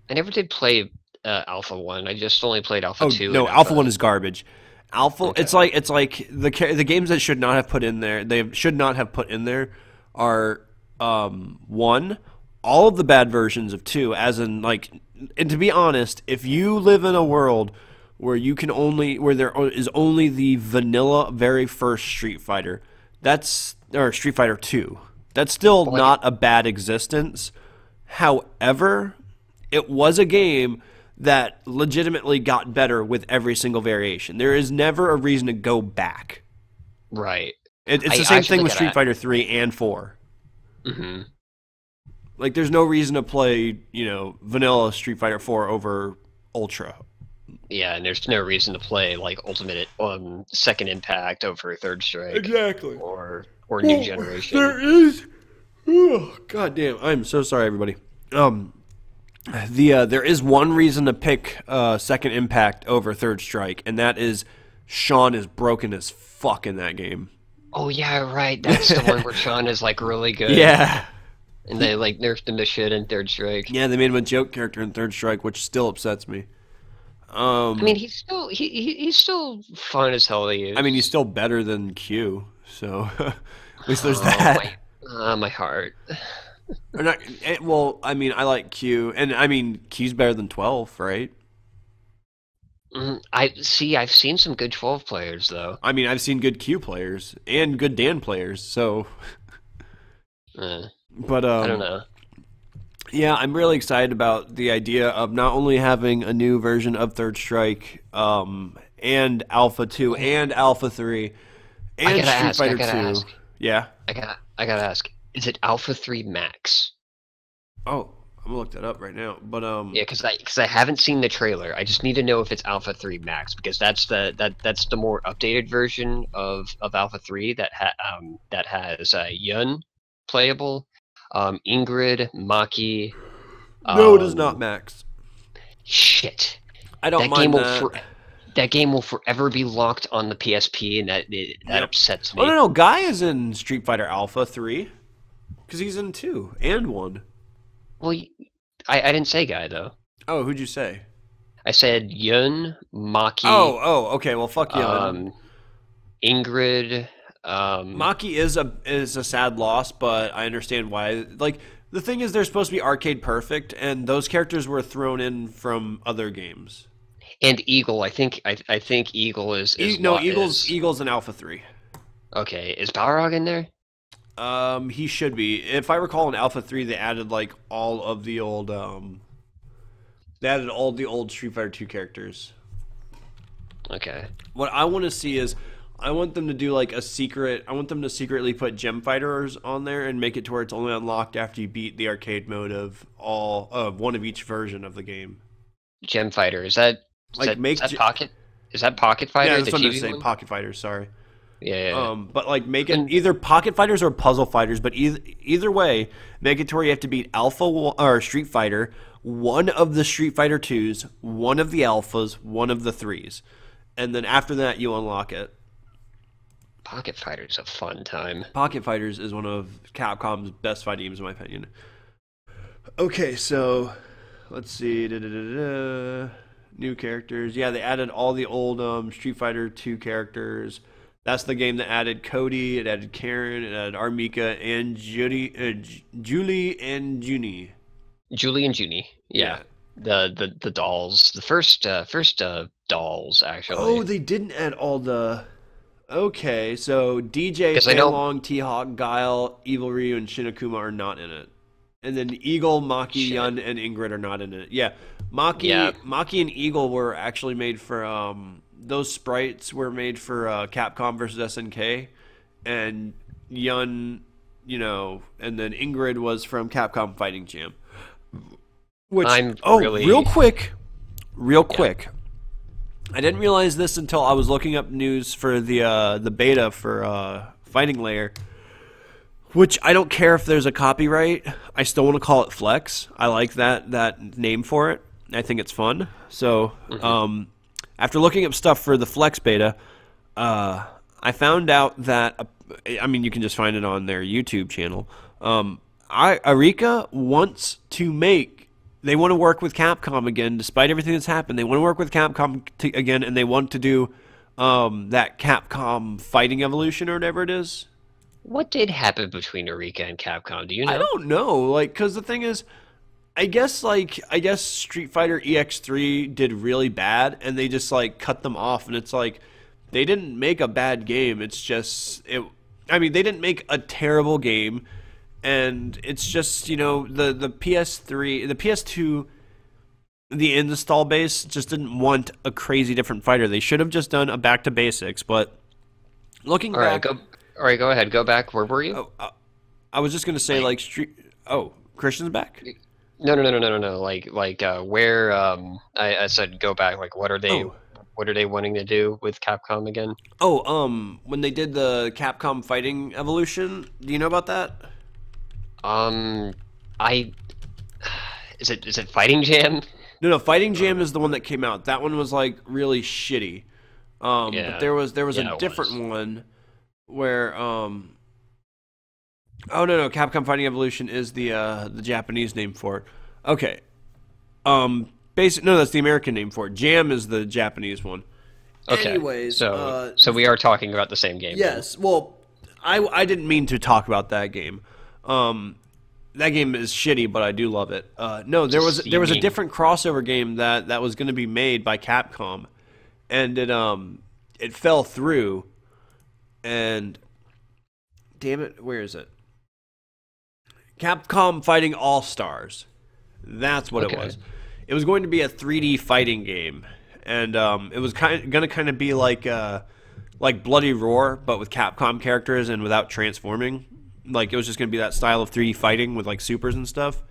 I never did play Alpha 1. I just only played Alpha 2. No, Alpha 1 is garbage. Alpha, okay. It's like the games that should not have put in there. They should not have put in there are 1, all of the bad versions of 2, as in like. And to be honest, if you live in a world where there is only the vanilla very first Street Fighter, or Street Fighter 2, that's still not a bad existence. However, it was a game that legitimately got better with every single variation. There is never a reason to go back. Right. It's the same thing with Street Fighter 3 and 4. Mm-hmm. Like, there's no reason to play, vanilla Street Fighter 4 over Ultra. Yeah, and there's no reason to play like Ultimate Second Impact over Third Strike. Exactly. Or New Generation. There is. Oh, God damn! I'm so sorry, everybody. There is one reason to pick Second Impact over Third Strike, and that is Sean is broken as fuck in that game. Oh yeah, right. That's the one where Sean is like really good. Yeah. And they like nerfed him to shit in Third Strike. Yeah, they made him a joke character in Third Strike, which still upsets me. I mean, he's still fun as hell to use. I mean, he's still better than Q, so at least there's that. My heart. Or not, well, I mean, I like Q, and I mean, Q's better than 12, right? I've seen some good 12 players though. I mean, I've seen good Q players and good Dan players, so. But I don't know. Yeah, I'm really excited about the idea of not only having a new version of Third Strike, and Alpha 2 and Alpha 3, and Street Fighter 2. Yeah. I gotta ask. Is it Alpha 3 Max? Oh, I'm gonna look that up right now. But yeah, because I haven't seen the trailer. I just need to know if it's Alpha 3 Max because that's the more updated version of Alpha 3 that has Yun playable, Ingrid, Maki. No, it is not Max. Shit. I don't mind that. That game will forever be locked on the PSP, and that upsets me. Oh no, Guy is in Street Fighter Alpha 3 because he's in 2 and 1. Well, I didn't say Guy though. Oh, who'd you say? I said Yun, Maki. Oh, okay. Well, fuck Yun. Ingrid. Maki is a sad loss, but I understand why. Like the thing is, they're supposed to be arcade perfect, and those characters were thrown in from other games. And Eagle, I think Eagle is Eagle's in Alpha 3. Okay, is Balrog in there? He should be. If I recall, in Alpha 3, they added like all of the old Street Fighter 2 characters. Okay. What I want to see is, I want them to do like a secret. I want them to secretly put gem fighters on there and make it to where it's only unlocked after you beat the arcade mode of one of each version of the game. Gem fighter, is that Pocket? Is that Pocket Fighter? Yeah, that's what I'm saying. Pocket Fighters. Sorry. Yeah. But like make it either Pocket Fighters or Puzzle Fighters. But either way, make it to where you have to beat Alpha or Street Fighter, one of the Street Fighter 2s, one of the Alphas, one of the 3s, and then after that you unlock it. Pocket Fighters a fun time. Pocket Fighters is one of Capcom's best fighting games in my opinion. Okay, so let's see. New characters. Yeah, they added all the old Street Fighter 2 characters. That's the game that added Cody, it added Karen, it added Armika, and Julie and Junie. Julie and Junie. Yeah. The dolls. The first dolls actually. Oh, they didn't add all the. Okay, so DJ, Fanlong, T-Hawk, Guile, Evil Ryu, and Shinakuma are not in it. And then Eagle, Maki, Yun, and Ingrid are not in it. Yeah, Maki and Eagle were actually made for those sprites were made for Capcom versus SNK, and Yun, and then Ingrid was from Capcom Fighting Jam. Which real quick. I didn't realize this until I was looking up news for the beta for Fighting Layer. Which I don't care if there's a copyright. I still want to call it Flex. I like that name for it. I think it's fun. So, after looking up stuff for the Flex beta, I found out that you can just find it on their YouTube channel. Arika wants to make. They want to work with Capcom again, despite everything that's happened. They want to work with Capcom again, and they want to do that Capcom Fighting Evolution or whatever it is. What did happen between Arika and Capcom? Do you know? I don't know. Because the thing is, I guess Street Fighter EX3 did really bad, and they just cut them off. And it's they didn't make a bad game. It's just they didn't make a terrible game, and it's just the PS3, the PS2, the install base just didn't want a crazy different fighter. They should have just done a back to basics. But looking back. All right, go ahead. Go back. Where were you? I was just gonna say Christian's back. No. Where I said go back. Like, what are they? Oh. What are they wanting to do with Capcom again? When they did the Capcom Fighting Evolution, do you know about that? I is it Fighting Jam? No, Fighting Jam is the one that came out. That one was like really shitty. But Yeah. there was Yeah, a it different was. one where oh no, Capcom Fighting Evolution is the Japanese name for it. Okay. No, that's the American name for it. Jam is the Japanese one. Okay. Anyways, So we are talking about the same game. yes. Well, I didn't mean to talk about that game. That game is shitty, but I do love it. No, there was a different crossover game that was going to be made by Capcom, and it fell through. And damn it, where is it? Capcom Fighting All Stars. That's what it was. It was going to be a 3D fighting game, and it was going to kind of be like Bloody Roar, but with Capcom characters and without transforming. Like, it was just going to be that style of 3D fighting with like supers and stuff.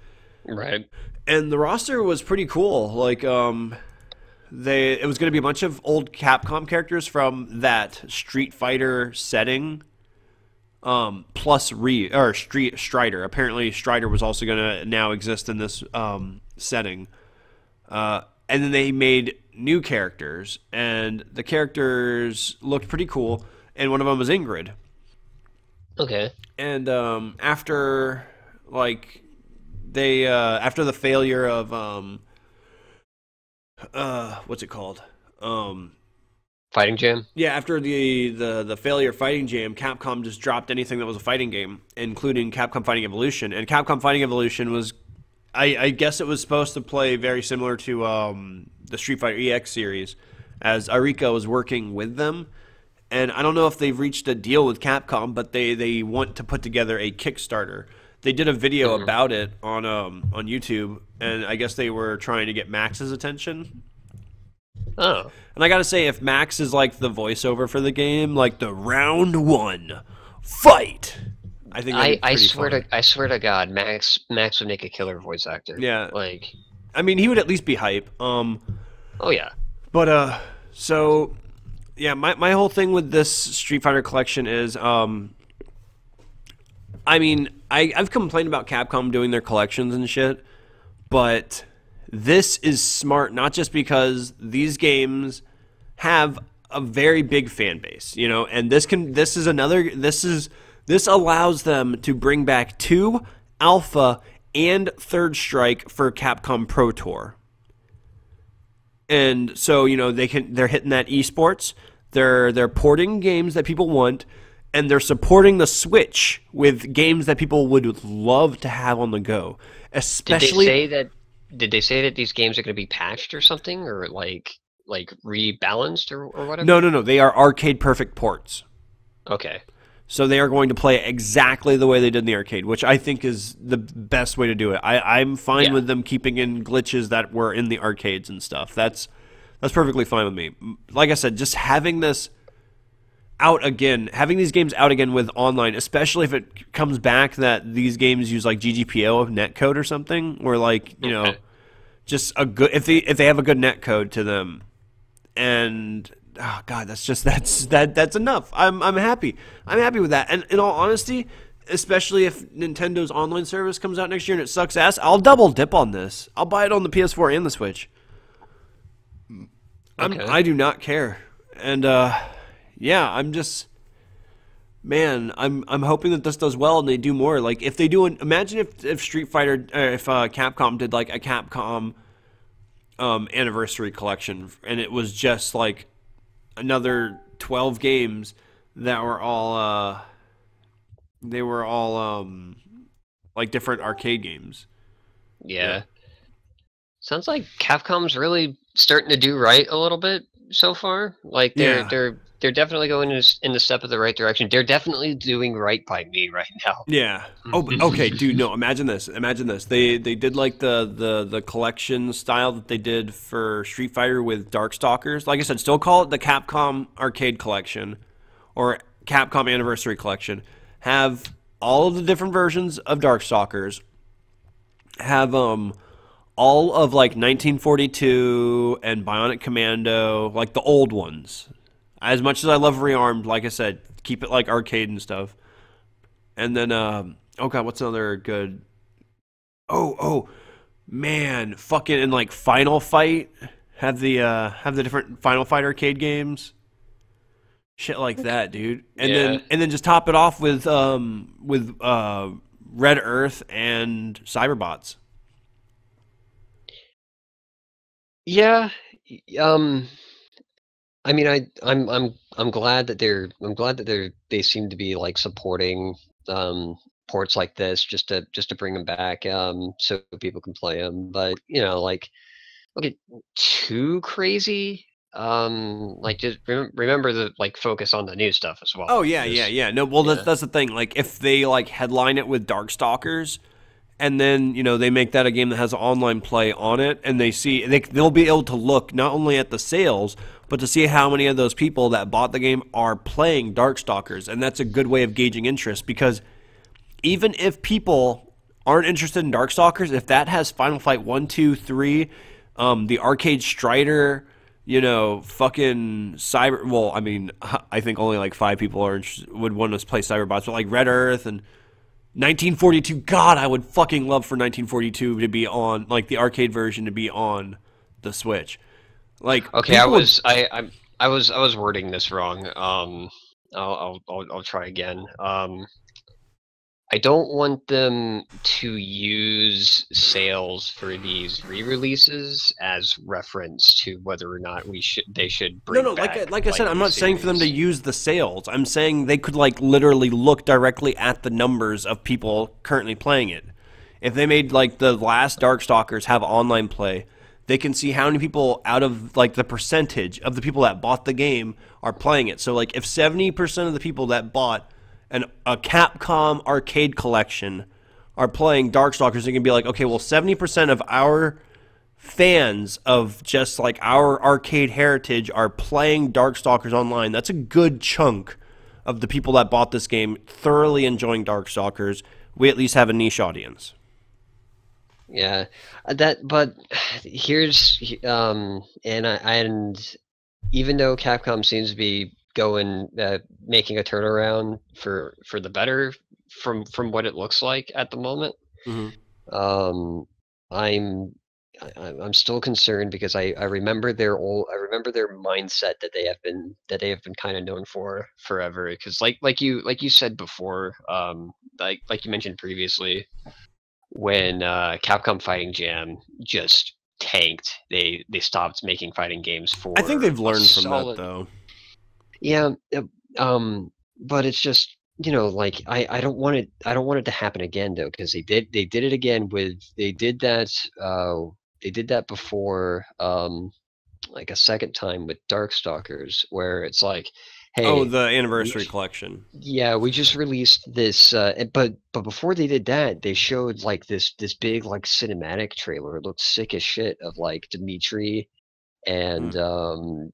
Right. And the roster was pretty cool. Like, it was going to be a bunch of old Capcom characters from that Street Fighter setting. Plus Strider. Apparently, Strider was also going to now exist in this setting. And then they made new characters, and the characters looked pretty cool. And one of them was Ingrid. Okay. And after after the failure of what's it called? Fighting Jam? Yeah, after the failure of Fighting Jam, Capcom just dropped anything that was a fighting game, including Capcom Fighting Evolution. And Capcom Fighting Evolution was, I guess it was supposed to play very similar to the Street Fighter EX series, as Arika was working with them. And I don't know if they've reached a deal with Capcom, but they want to put together a Kickstarter. They did a video about it on YouTube, and I guess they were trying to get Max's attention. Oh. And I gotta say, if Max is like the voiceover for the game, like the round one fight, I think I swear to God, Max would make a killer voice actor. Yeah. Like, I mean, he would at least be hype. oh yeah. But so yeah, my whole thing with this Street Fighter collection is I mean, I've complained about Capcom doing their collections and shit, but this is smart, not just because these games have a very big fan base, you know, and this allows them to bring back 2 Alpha and Third Strike for Capcom Pro Tour. And so, you know, they're hitting that esports, they're porting games that people want, and they're supporting the Switch with games that people would love to have on the go. Especially, Did they say that these games are going to be patched or something, or like rebalanced or whatever? No. They are arcade perfect ports. Okay. So they are going to play exactly the way they did in the arcade, which I think is the best way to do it. I'm fine with them keeping in glitches that were in the arcades and stuff. That's perfectly fine with me. Like I said, just having this out again, having these games out again with online, especially if it comes back that these games use like GGPO netcode or something, or like, you know, just a good, if they have a good netcode to them, and oh god, that's enough. I'm happy. I'm happy with that. And in all honesty, especially if Nintendo's online service comes out next year and it sucks ass, I'll double dip on this. I'll buy it on the PS4 and the Switch. I do not care. And yeah, I'm hoping that this does well and they do more. Like, if they do imagine if Street Fighter, if Capcom did like a Capcom anniversary collection, and it was just like another 12 games that were all like different arcade games. Yeah. Sounds like Capcom's really starting to do right a little bit so far. Like they're definitely going in the step of the right direction. They're definitely doing right by me right now. Yeah. Oh, okay, dude. No, imagine this. They did like the collection style that they did for Street Fighter with Darkstalkers. Like I said, still call it the Capcom Arcade Collection or Capcom Anniversary Collection. Have all of the different versions of Darkstalkers, have all of like 1942 and Bionic Commando, like the old ones. As much as I love Rearmed, like I said, keep it like arcade and stuff. And then oh god, what's another good? Oh man, fucking and like Final Fight have the different Final Fight arcade games. Shit like that, dude. And then just top it off with Red Earth and Cyberbots. Yeah. I mean, I'm glad that they seem to be like supporting ports like this just to bring them back so people can play them. But like, look at too crazy. Like just remember the like focus on the new stuff as well. Oh yeah. No, well that's the thing. Like if they like headline it with Darkstalkers, and then they make that a game that has online play on it, and they'll be able to look not only at the sales, but to see how many of those people that bought the game are playing Darkstalkers, and that's a good way of gauging interest, because even if people aren't interested in Darkstalkers, if that has Final Fight 1, 2, 3, the Arcade Strider, fucking Cyber. Well, I mean, I think only like 5 people would want to play Cyberbots, but like Red Earth and 1942. God, I would fucking love for 1942 to be on, like the arcade version to be on the Switch. Like, okay, I was wording this wrong. I'll try again. I don't want them to use sales for these re-releases as reference to whether or not they should bring back, like I said, I'm not saying for them to use the sales. I'm saying they could like literally look directly at the numbers of people currently playing it. If they made like the last Darkstalkers have online play, they can see how many people out of like the percentage of the people that bought the game are playing it. So like if 70% of the people that bought a Capcom arcade collection are playing Darkstalkers, they can be like, okay, well 70% of our fans of just like our arcade heritage are playing Darkstalkers online. That's a good chunk of the people that bought this game thoroughly enjoying Darkstalkers. We at least have a niche audience. Yeah, but here's and even though Capcom seems to be making a turnaround for the better from what it looks like at the moment, I'm still concerned because I remember their mindset that they have been kind of known for forever, because like you said before, like you mentioned previously, when Capcom Fighting Jam just tanked, they stopped making fighting games for. I think they've learned from that though. Yeah, but it's just like I don't want it to happen again though, because they did it again they did that before like a second time with Darkstalkers, where it's like, hey, the anniversary collection. Yeah, we just released this, but before they did that, they showed like this big like cinematic trailer. It looked sick as shit of like Dimitri. And I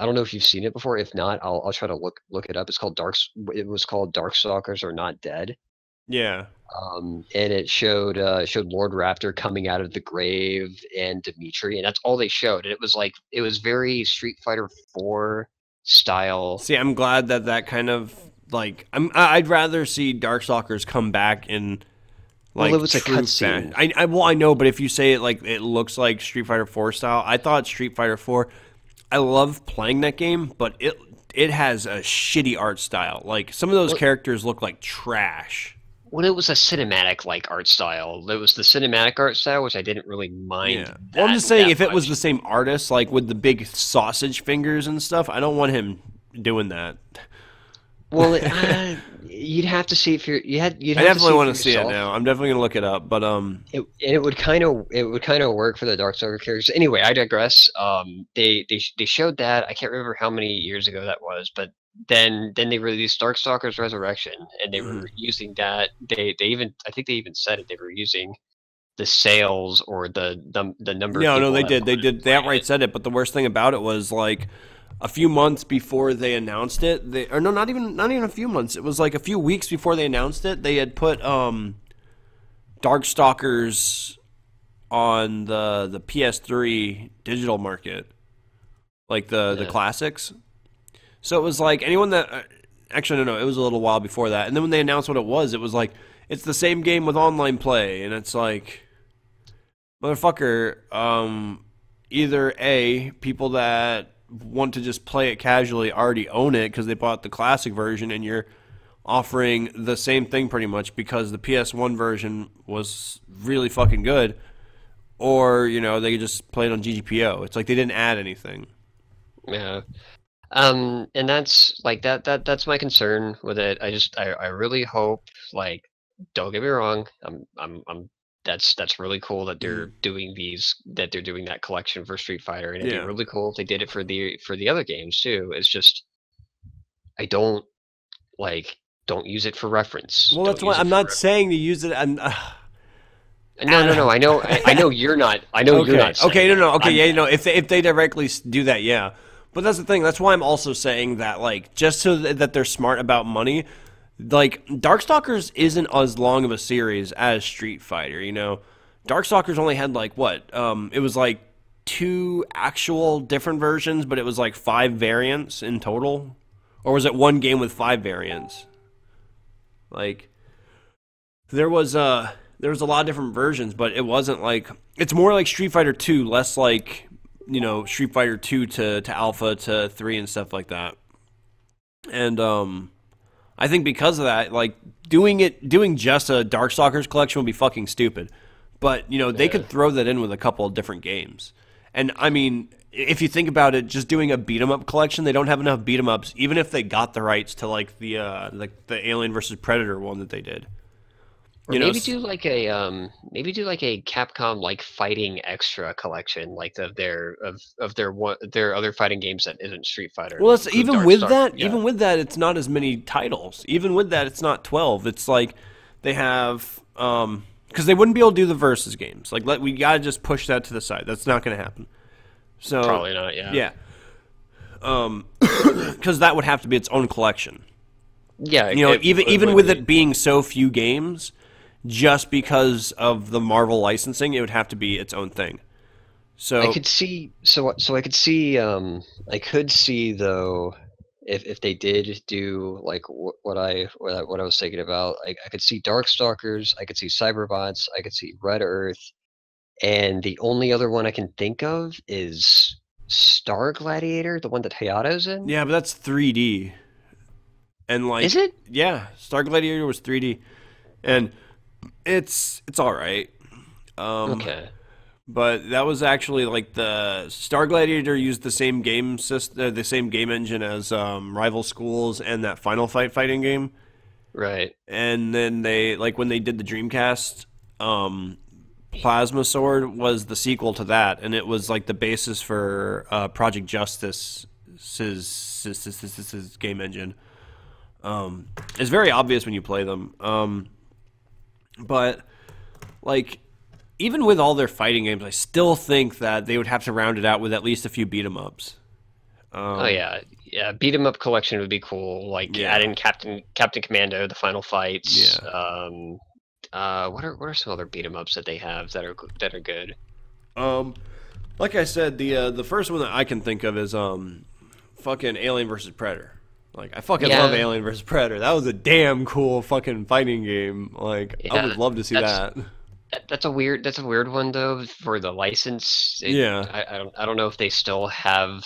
don't know if you've seen it before. If not, I'll try to look it up. It was called Darkstalkers Are Not Dead. Yeah. And it showed Lord Raptor coming out of the grave and Dimitri, and that's all they showed. And it was very Street Fighter 4 style. See, I'm glad that kind of like I'd rather see Darkstalkers come back in. Like, well, it was a cutscene. I know, but if you say it like it looks like Street Fighter 4 style, I thought Street Fighter 4. I love playing that game, but it has a shitty art style. Like some of those characters look like trash. Well, it was a cinematic like art style. It was the cinematic art style, which I didn't really mind. Yeah. Well, I'm just saying, if it was the same artist, like with the big sausage fingers and stuff, I don't want him doing that. Well, you'd have to see if I definitely want to see it now. I'm definitely gonna look it up, but it would kind of work for the Darkstalker characters. Anyway, I digress. They showed that. I can't remember how many years ago that was, but then they released Darkstalkers Resurrection, and they were using that. I think they even said it. They were using the sales or the number. No, they did. They outright said it. But the worst thing about it was like, a few months before they announced it, not even a few months. It was like a few weeks before they announced it. They had put Darkstalkers on the PS3 digital market, like the classics. So it was like anyone that actually no, it was a little while before that. And then when they announced what it was like it's the same game with online play, and it's like, motherfucker, either A, people that want to just play it casually already own it because they bought the classic version, and you're offering the same thing pretty much because the PS1 version was really fucking good, or, you know, they could just play it on GGPO. It's like they didn't add anything. Yeah. And that's like that's my concern with it. I really hope, like, don't get me wrong, that's really cool that they're doing that collection for Street Fighter, and it'd be really cool if they did it for the other games too. It's just I don't use it for reference. Well, that's why I'm not saying to use it. No. I know you're not. I know you're not. Okay, no. Okay, yeah, you know, if they directly do that, yeah. But that's the thing. That's why I'm also saying that, like, just so that they're smart about money. Like, Darkstalkers isn't as long of a series as Street Fighter, you know? Darkstalkers only had, like, what? It was, like, 2 actual different versions, but it was, like, 5 variants in total? Or was it 1 game with 5 variants? Like, there was a lot of different versions, but it wasn't, like... It's more like Street Fighter 2, less like, you know, Street Fighter 2 to Alpha to 3 and stuff like that. And, I think because of that, like, doing just a Darkstalkers collection would be fucking stupid. But, you know, they could throw that in with a couple of different games. And, I mean, if you think about it, just doing a beat-em-up collection, they don't have enough beat-em-ups, even if they got the rights to, like, the Alien vs. Predator one that they did. Or maybe do like a Capcom like fighting extra collection, like of their other fighting games that isn't Street Fighter. Well, that's, even with that, it's not as many titles. Even with that, it's not 12. It's like they have because they wouldn't be able to do the versus games. Like, we gotta just push that to the side. That's not gonna happen. So probably not. Yeah. Yeah. Because that would have to be its own collection. Yeah. You know, even with it being so few games. Just because of the Marvel licensing, it would have to be its own thing. So I could see. I could see. I could see though, if they did do like what I was thinking about. I could see Darkstalkers. I could see Cyberbots. I could see Red Earth, and the only other one I can think of is Star Gladiator, the one that Hayato's in. Yeah, but that's 3D. And like, is it? Yeah, Star Gladiator was 3D, and it's all right. Okay. But that was actually like the Star Gladiator used the same game system, the same game engine as Rival Schools and that Final Fight fighting game. Right. And then they, like, when they did the Dreamcast, Plasma Sword was the sequel to that, and it was like the basis for Project Justice's game engine. It's very obvious when you play them. But, like, even with all their fighting games, I still think that they would have to round it out with at least a few beat-em-ups. Oh, yeah. Yeah, beat-em-up collection would be cool. Like, add in Captain Commando, the Final Fights. Yeah. What are some other beat-em-ups that they have that are good? Like I said, the first one that I can think of is fucking Alien vs. Predator. Like, I fucking love Alien vs. Predator. That was a damn cool fucking fighting game. Like, I would love to see that. That's a weird one though for the license. I don't know if they still have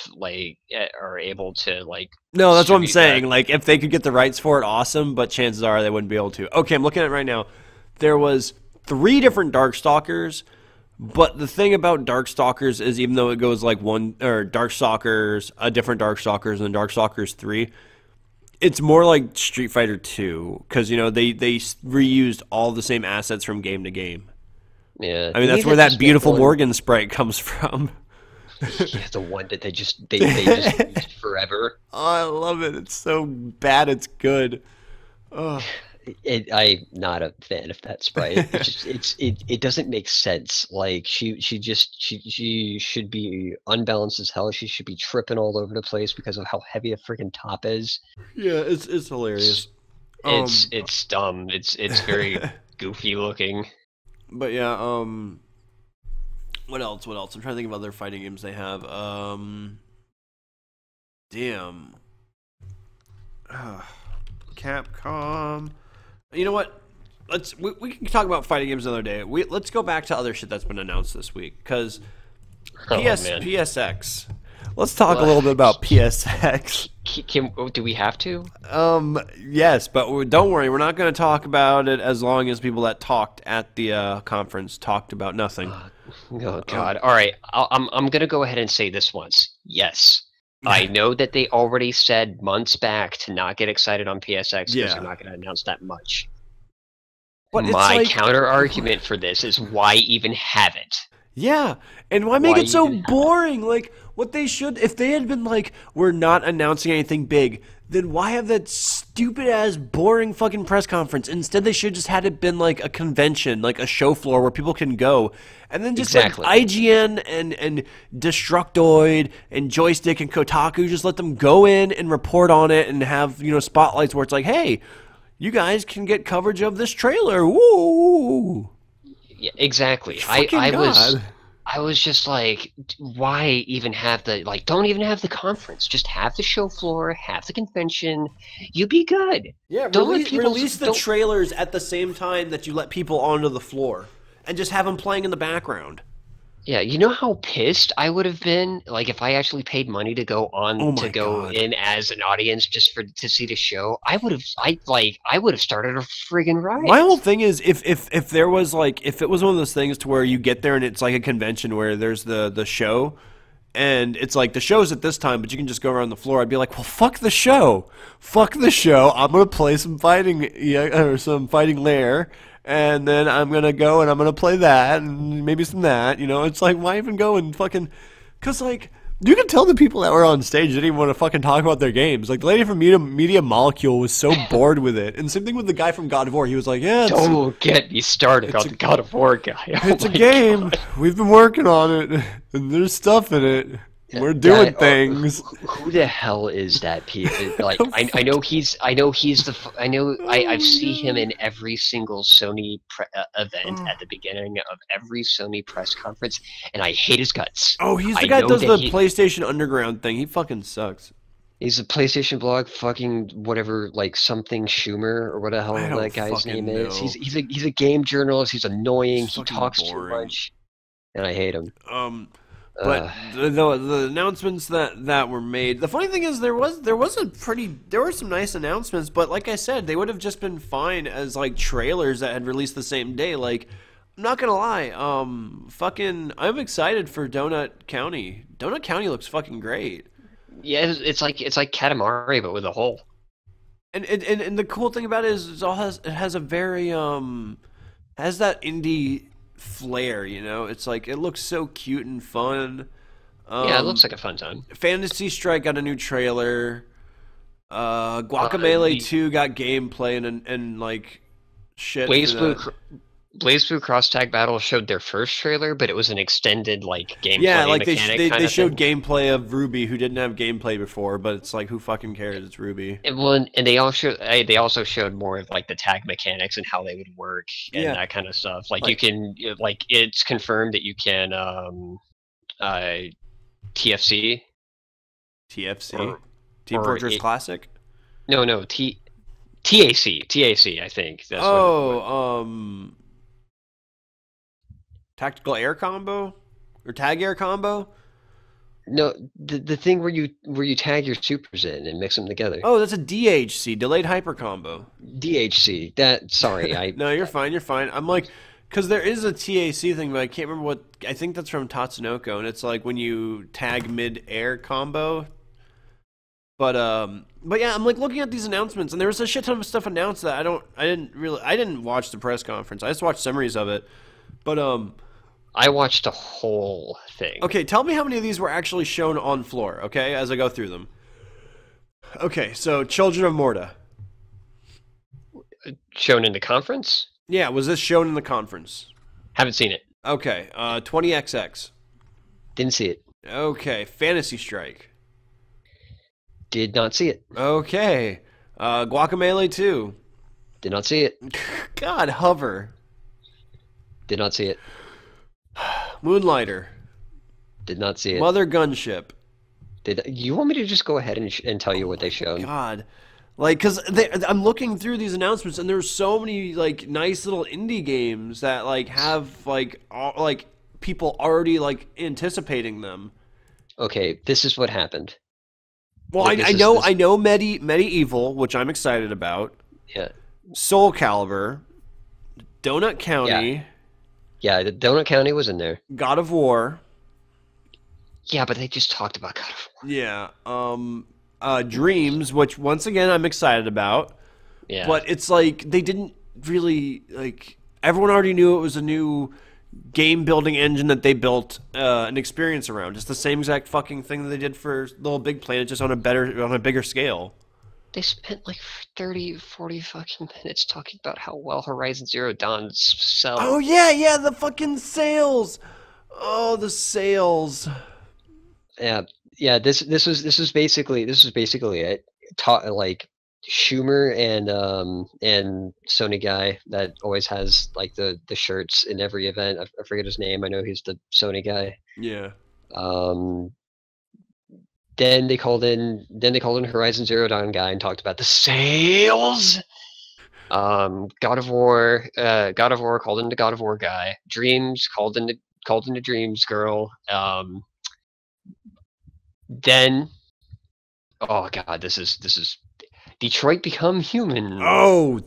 are able to like. No, that's what I'm saying. Like, if they could get the rights for it, awesome. But chances are they wouldn't be able to. Okay, I'm looking at it right now. There was 3 different Darkstalkers. But the thing about Darkstalkers is, even though it goes like Darkstalkers, a different Darkstalkers, and Darkstalkers 3. It's more like Street Fighter 2 because, you know, they reused all the same assets from game to game. Yeah, I mean, that's where that beautiful Morgan sprite comes from. Yeah, the one that they just used forever. Oh, I love it. It's so bad it's good. Oh. I'm not a fan of that sprite. It doesn't make sense. Like she should be unbalanced as hell. She should be tripping all over the place because of how heavy a freaking top is. Yeah, it's hilarious. It's dumb. It's very goofy looking. But yeah, what else? What else? I'm trying to think of other fighting games they have. Damn. Capcom. You know what? We can talk about fighting games another day. Let's go back to other shit that's been announced this week because PSX. Let's talk a little bit about PSX. Do we have to? Yes, but don't worry. We're not going to talk about it as long as people that talked at the conference talked about nothing. Oh God! All right, I'm gonna go ahead and say this once. Yes, I know that they already said months back to not get excited on PSX because they're not going to announce that much. But my counter argument for this is why even have it? Yeah, and why make it so boring? Like, what they should, if they had been like, we're not announcing anything big, then why have that stupid ass boring fucking press conference? Instead, they should just had it been like a convention, like a show floor where people can go, and then just like IGN and Destructoid and Joystick and Kotaku, just let them go in and report on it and have, you know, spotlights where it's like, hey, you guys can get coverage of this trailer. Woo! Yeah, exactly. I was just like, why even have the, like, don't even have the conference. Just have the show floor, have the convention. You'd be good. Yeah, release the trailers at the same time that you let people onto the floor and just have them playing in the background. Yeah, you know how pissed I would have been, like, if I actually paid money to go on in as an audience just to see the show. I would have started a friggin' riot. My whole thing is if there was like, if it was one of those things to where you get there and it's like a convention where there's the show and it's like the show's at this time, but you can just go around the floor. I'd be like, well, fuck the show. Fuck the show. I'm gonna play some fighting lair. And then I'm going to go and I'm going to play that and maybe some that, you know. It's like, why even go and fucking... Because, like, you can tell the people that were on stage didn't even want to fucking talk about their games. Like, the lady from Media Molecule was so bored with it. And same thing with the guy from God of War. He was like, yeah, don't get me started on the God of War guy. It's a game. God. We've been working on it. And there's stuff in it. We're doing things. Who the hell is that? Like, I've seen him in every single Sony event at the beginning of every Sony press conference, and I hate his guts. Oh, he's the guy that does the PlayStation Underground thing. He fucking sucks. He's a PlayStation blog, fucking whatever, like something Schumer or what the hell that guy's name is. He's a game journalist. He's annoying. He talks too much, and I hate him. But the announcements that were made, the funny thing is there were some nice announcements, but like I said, they would have just been fine as like trailers that had released the same day. Like, I'm not gonna lie, I'm excited for Donut County. Donut County looks fucking great. Yeah, it's like Katamari but with a hole. And the cool thing about it is it has a very has that indie flair, you know. It's like, it looks so cute and fun. Yeah, it looks like a fun time. Fantasy Strike got a new trailer. Guacamelee 2 got gameplay and like shit. Blaze Blue Cross Tag Battle showed their first trailer, but it was an extended like gameplay. Yeah, like they showed gameplay of Ruby, who didn't have gameplay before, but it's like, who fucking cares? It's Ruby. And they also showed more of like the tag mechanics and how they would work and that kind of stuff. Like you can, like, it's confirmed that you can TFC, Team Fortress Classic. No, TAC. I think. That's Tactical air combo or tag air combo? No, the thing where you tag your supers in and mix them together. Oh, that's a DHC, delayed hyper combo. DHC. No, you're fine. I'm like, because there is a TAC thing, but I can't remember what. I think that's from Tatsunoko, and it's like when you tag mid air combo. But yeah, I'm like looking at these announcements, and there was a shit ton of stuff announced that I didn't watch the press conference. I just watched summaries of it. But I watched the whole thing. Okay, tell me how many of these were actually shown on floor, okay, as I go through them. Okay, so Children of Morta. Shown in the conference? Yeah, was this shown in the conference? Haven't seen it. Okay, 20XX. Didn't see it. Okay, Fantasy Strike. Did not see it. Okay, Guacamelee 2. Did not see it. God, Hover. Did not see it. Moonlighter. Did not see it. Mother Gunship. Did you want me to just go ahead and tell you what they showed? God. Like, because I'm looking through these announcements, and there's so many, like, nice little indie games that, like, have, like, people already, like, anticipating them. Okay, this is what happened. Well, Like, I know Medieval, which I'm excited about. Yeah. Soul Calibur. Donut County. Yeah, the Donut County was in there. God of War. Yeah, but they just talked about God of War. Yeah. Dreams, which, once again, I'm excited about. Yeah. But it's like, they didn't really, like, everyone already knew it was a new game building engine that they built an experience around. It's the same exact fucking thing that they did for Little Big Planet, just on a bigger scale. They spent like 30, 40 fucking minutes talking about how well Horizon Zero Dawn sells. Oh yeah, the fucking sales. Oh, the sales. Yeah. This was basically it. Like Schumer and Sony guy that always has like the shirts in every event. I forget his name. I know he's the Sony guy. Yeah. Then they called in Horizon Zero Dawn guy and talked about the sales. God of War called into God of War guy. Dreams called into Dreams girl. Then, oh god, this is Detroit Become Human. Oh,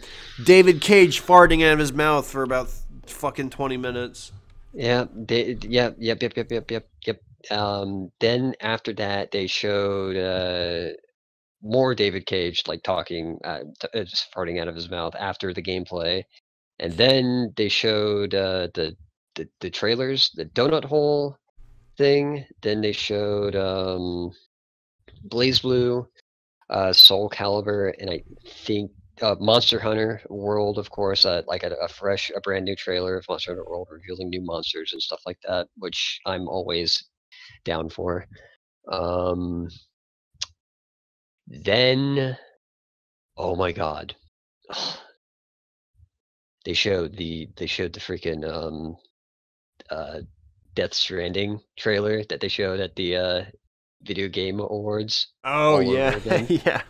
David Cage farting out of his mouth for about fucking 20 minutes. Yeah, yep. Then after that, they showed more David Cage like talking, just farting out of his mouth after the gameplay, and then they showed the trailers, the donut hole thing. Then they showed Blaze Blue, Soul Calibur, and I think Monster Hunter World, of course, like a brand new trailer of Monster Hunter World revealing new monsters and stuff like that, which I'm always down for. Then, oh my god, they showed the freaking Death Stranding trailer that they showed at the Video Game Awards. Oh yeah, yeah.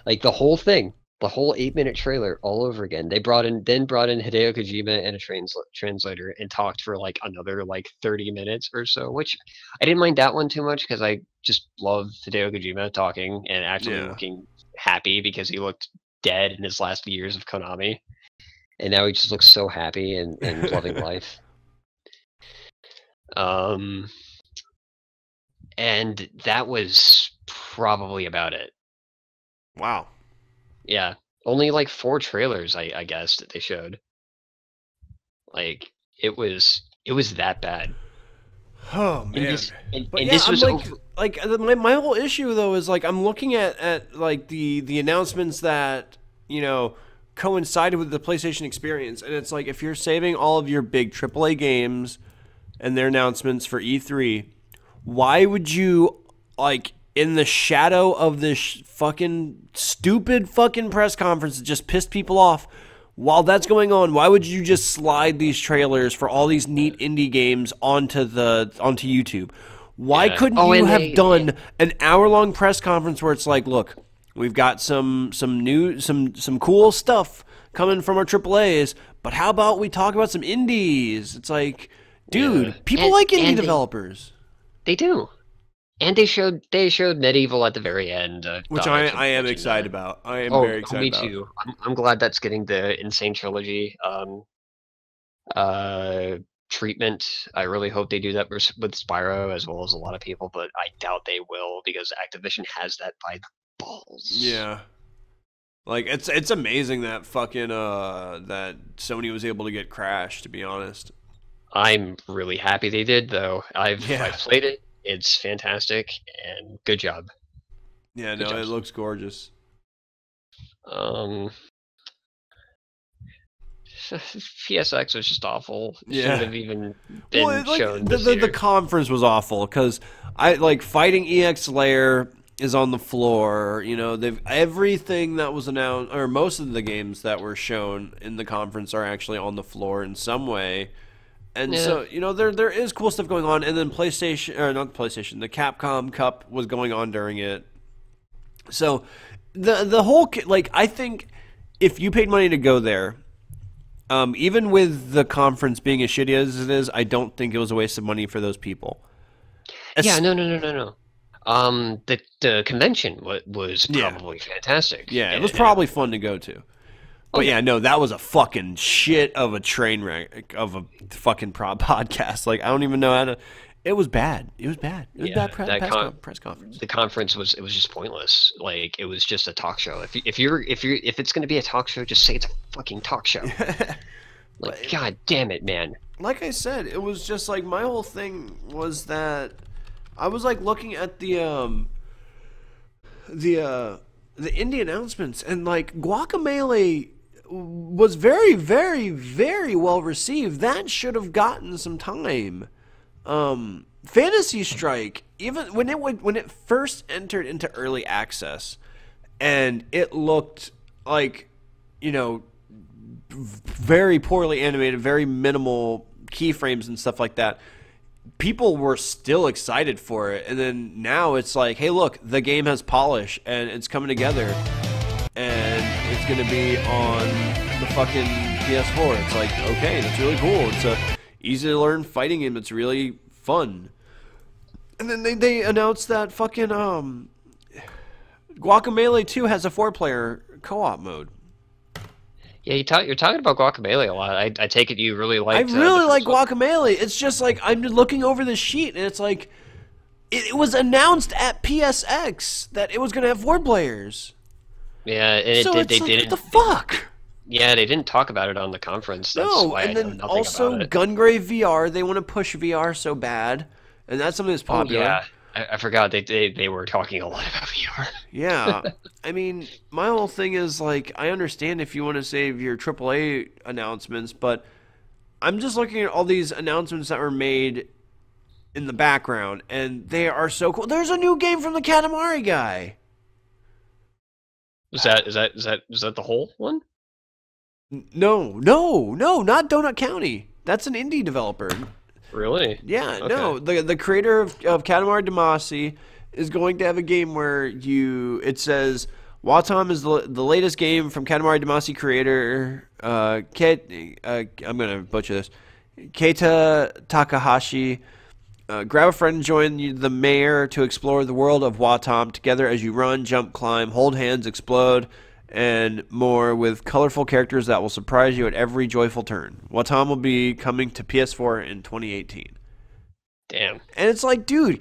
Like the whole thing, the whole 8-minute trailer all over again. They brought in Hideo Kojima and a translator and talked for like another like 30 minutes or so, which I didn't mind that one too much because I just love Hideo Kojima talking and actually looking happy because he looked dead in his last years of Konami, and now he just looks so happy and loving life. And that was probably about it. Wow. Yeah, only like 4 trailers, I guess, that they showed. Like it was that bad. Oh man! This was my whole issue though is like I'm looking at like the announcements that coincided with the PlayStation experience, and it's like if you're saving all of your big AAA games and their announcements for E3, why would you like in the shadow of this fucking stupid fucking press conference that just pissed people off? While that's going on, why would you just slide these trailers for all these neat indie games onto YouTube? Why couldn't you have done an hour-long press conference where it's like, look, we've got some cool stuff coming from our AAAs, but how about we talk about some indies? It's like, dude, people like indie developers. They do. And they showed Medieval at the very end, which I am excited about. I am very excited about. Me too. I'm glad that's getting the Insane Trilogy treatment. I really hope they do that with Spyro as well as a lot of people, but I doubt they will because Activision has that by the balls. Yeah. Like it's amazing that fucking that Sony was able to get Crash, to be honest. I'm really happy they did though. I've played it. It's fantastic and good job. Yeah, no, it looks gorgeous. PSX was just awful. Yeah. Shouldn't have even been shown. The conference was awful because I like Fighting EX Lair is on the floor. They've everything that was announced, or most of the games that were shown in the conference are actually on the floor in some way. And Yeah. so, there is cool stuff going on. And then PlayStation, or not PlayStation, the Capcom Cup was going on during it. So the whole, like, I think if you paid money to go there, even with the conference being as shitty as it is, I don't think it was a waste of money for those people. Yeah, no. The convention was probably fantastic. Yeah, it was probably fun to go to. But yeah, no, that was a fucking shit of a train wreck of a fucking podcast. Like, I don't even know how to. It was bad. It was bad. It was bad press conference. The conference was just pointless. Like, it was just a talk show. If it's gonna be a talk show, just say it's a fucking talk show. Like, god damn it, man. Like I said, it was just like my whole thing was that I was like looking at the indie announcements, and like Guacamelee was very, very, very well received. That should have gotten some time. Fantasy Strike, even when it first entered into early access, and it looked like, very poorly animated, very minimal keyframes and stuff like that, people were still excited for it. And then now it's like, hey, look, the game has polish and it's coming together, and it's going to be on the fucking PS4. It's like, okay, that's really cool. It's a easy to learn fighting game that's really fun. And then they announced that fucking Guacamelee 2 has a 4-player co-op mode. Yeah, you're talking about Guacamelee a lot. I take it you really like. I really like Guacamelee. It's just like I'm looking over the sheet, and it's like it was announced at PSX that it was going to have 4 players. Yeah, and so they like, didn't. What the fuck? Yeah, they didn't talk about it on the conference. That's why and I know then nothing also about it. Gungrave VR. They want to push VR so bad, and that's something that's popular. Oh, yeah. I forgot they were talking a lot about VR. Yeah, I mean, my whole thing is like, I understand if you want to save your AAA announcements, but I'm just looking at all these announcements that were made in the background, and they are so cool. There's a new game from the Katamari guy. Is that the whole one? No, not Donut County. That's an indie developer. Really? Yeah, Okay. no. The creator of Katamari Damacy is going to have a game where it says Watam is the latest game from Katamari Damacy creator I'm gonna butcher this, Keita Takahashi. Grab a friend and join the mayor to explore the world of Watam together as you run, jump, climb, hold hands, explode, and more, with colorful characters that will surprise you at every joyful turn. Watam will be coming to PS4 in 2018. Damn. And it's like, dude,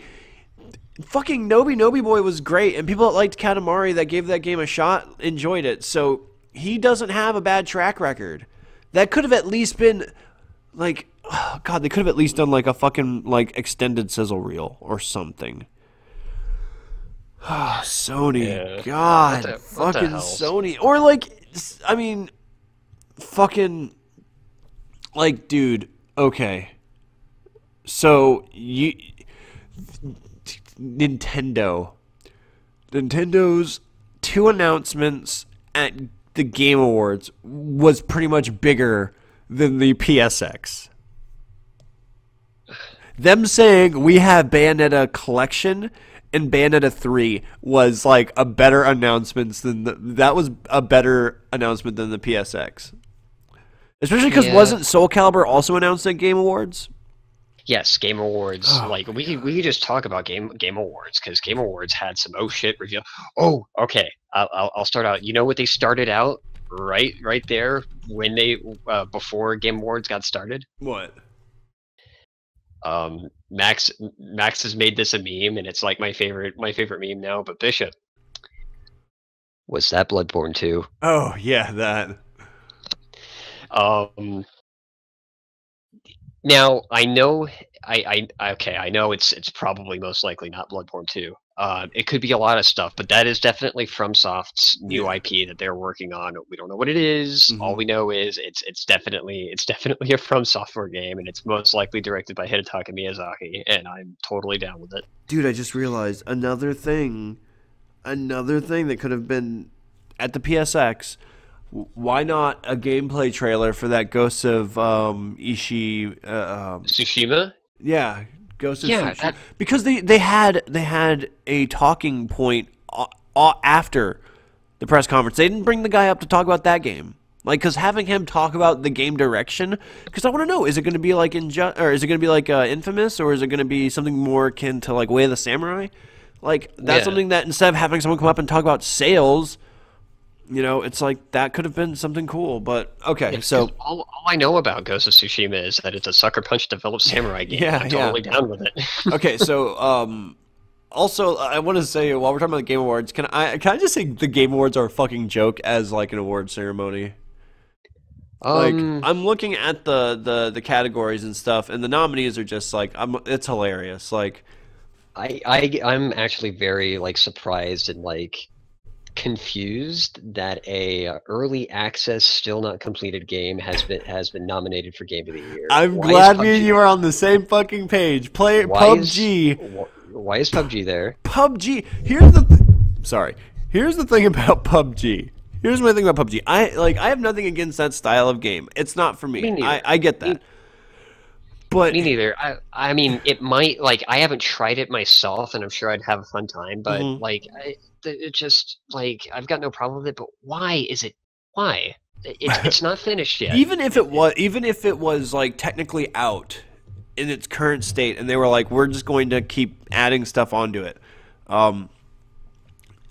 fucking Nobi Boy was great, and people that liked Katamari that gave that game a shot enjoyed it. So he doesn't have a bad track record. That could have at least been like, oh God, they could have at least done like a fucking like extended sizzle reel or something. Sony, Yeah. God, What the fucking hell? Sony, or like, I mean, fucking, like, dude, okay, so Nintendo's 2 announcements at the Game Awards was pretty much bigger than the PSX. Them saying we have Bayonetta Collection and Bayonetta 3 was like a better announcement than that was a better announcement than the PSX. Especially because wasn't Soul Calibur also announced at Game Awards? Yes, Game Awards. Oh, like we could just talk about Game Awards, because Game Awards had some shit reveal. Oh, okay. I'll start out. You know what they started out right there when they before Game Awards got started? What? Max has made this a meme, and it's like my favorite meme now. But Bishop, was that Bloodborne 2? Oh yeah, that. Now I know I know it's probably most likely not Bloodborne 2. It could be a lot of stuff, but that is definitely FromSoft's new IP that they're working on. We don't know what it is. Mhm. All we know is it's definitely a From Software game, and it's most likely directed by Hidetaka Miyazaki, and I'm totally down with it. Dude, I just realized another thing that could have been at the PSX. why not a gameplay trailer for that Ghost of Tsushima. Yeah, Ghost of Yeah, Tsushima. Because they had a talking point after the press conference. They didn't bring the guy up to talk about that game. Like, because having him talk about the game direction, because I want to know, is it going to be like or is it going to be like Infamous, or is it going to be something more akin to like Way of the Samurai? Like, that's something that instead of having someone come up and talk about sales, you know, it's like that could have been something cool. But okay, so all I know about Ghost of Tsushima is that it's a Sucker Punch developed samurai game. I'm totally down with it. Okay, so also, I want to say, while we're talking about the Game Awards, can I just say the Game Awards are a fucking joke as like an award ceremony? Like, I'm looking at the categories and stuff, and the nominees are just like, it's hilarious. Like, I'm actually very like surprised and like confused that a early access still not completed game has been nominated for Game of the Year. I'm glad me and you are on the same fucking page. Play PUBG. Why is PUBG there? PUBG. Here's the thing about PUBG. Here's my thing about PUBG. I have nothing against that style of game. It's not for me. I get that. But me neither. I mean, it might, like, I haven't tried it myself, and I'm sure I'd have a fun time. But like, it just like I've got no problem with it. But why is it? Why? It's not finished yet. Even if it was like technically out in its current state, and they were like, we're just going to keep adding stuff onto it.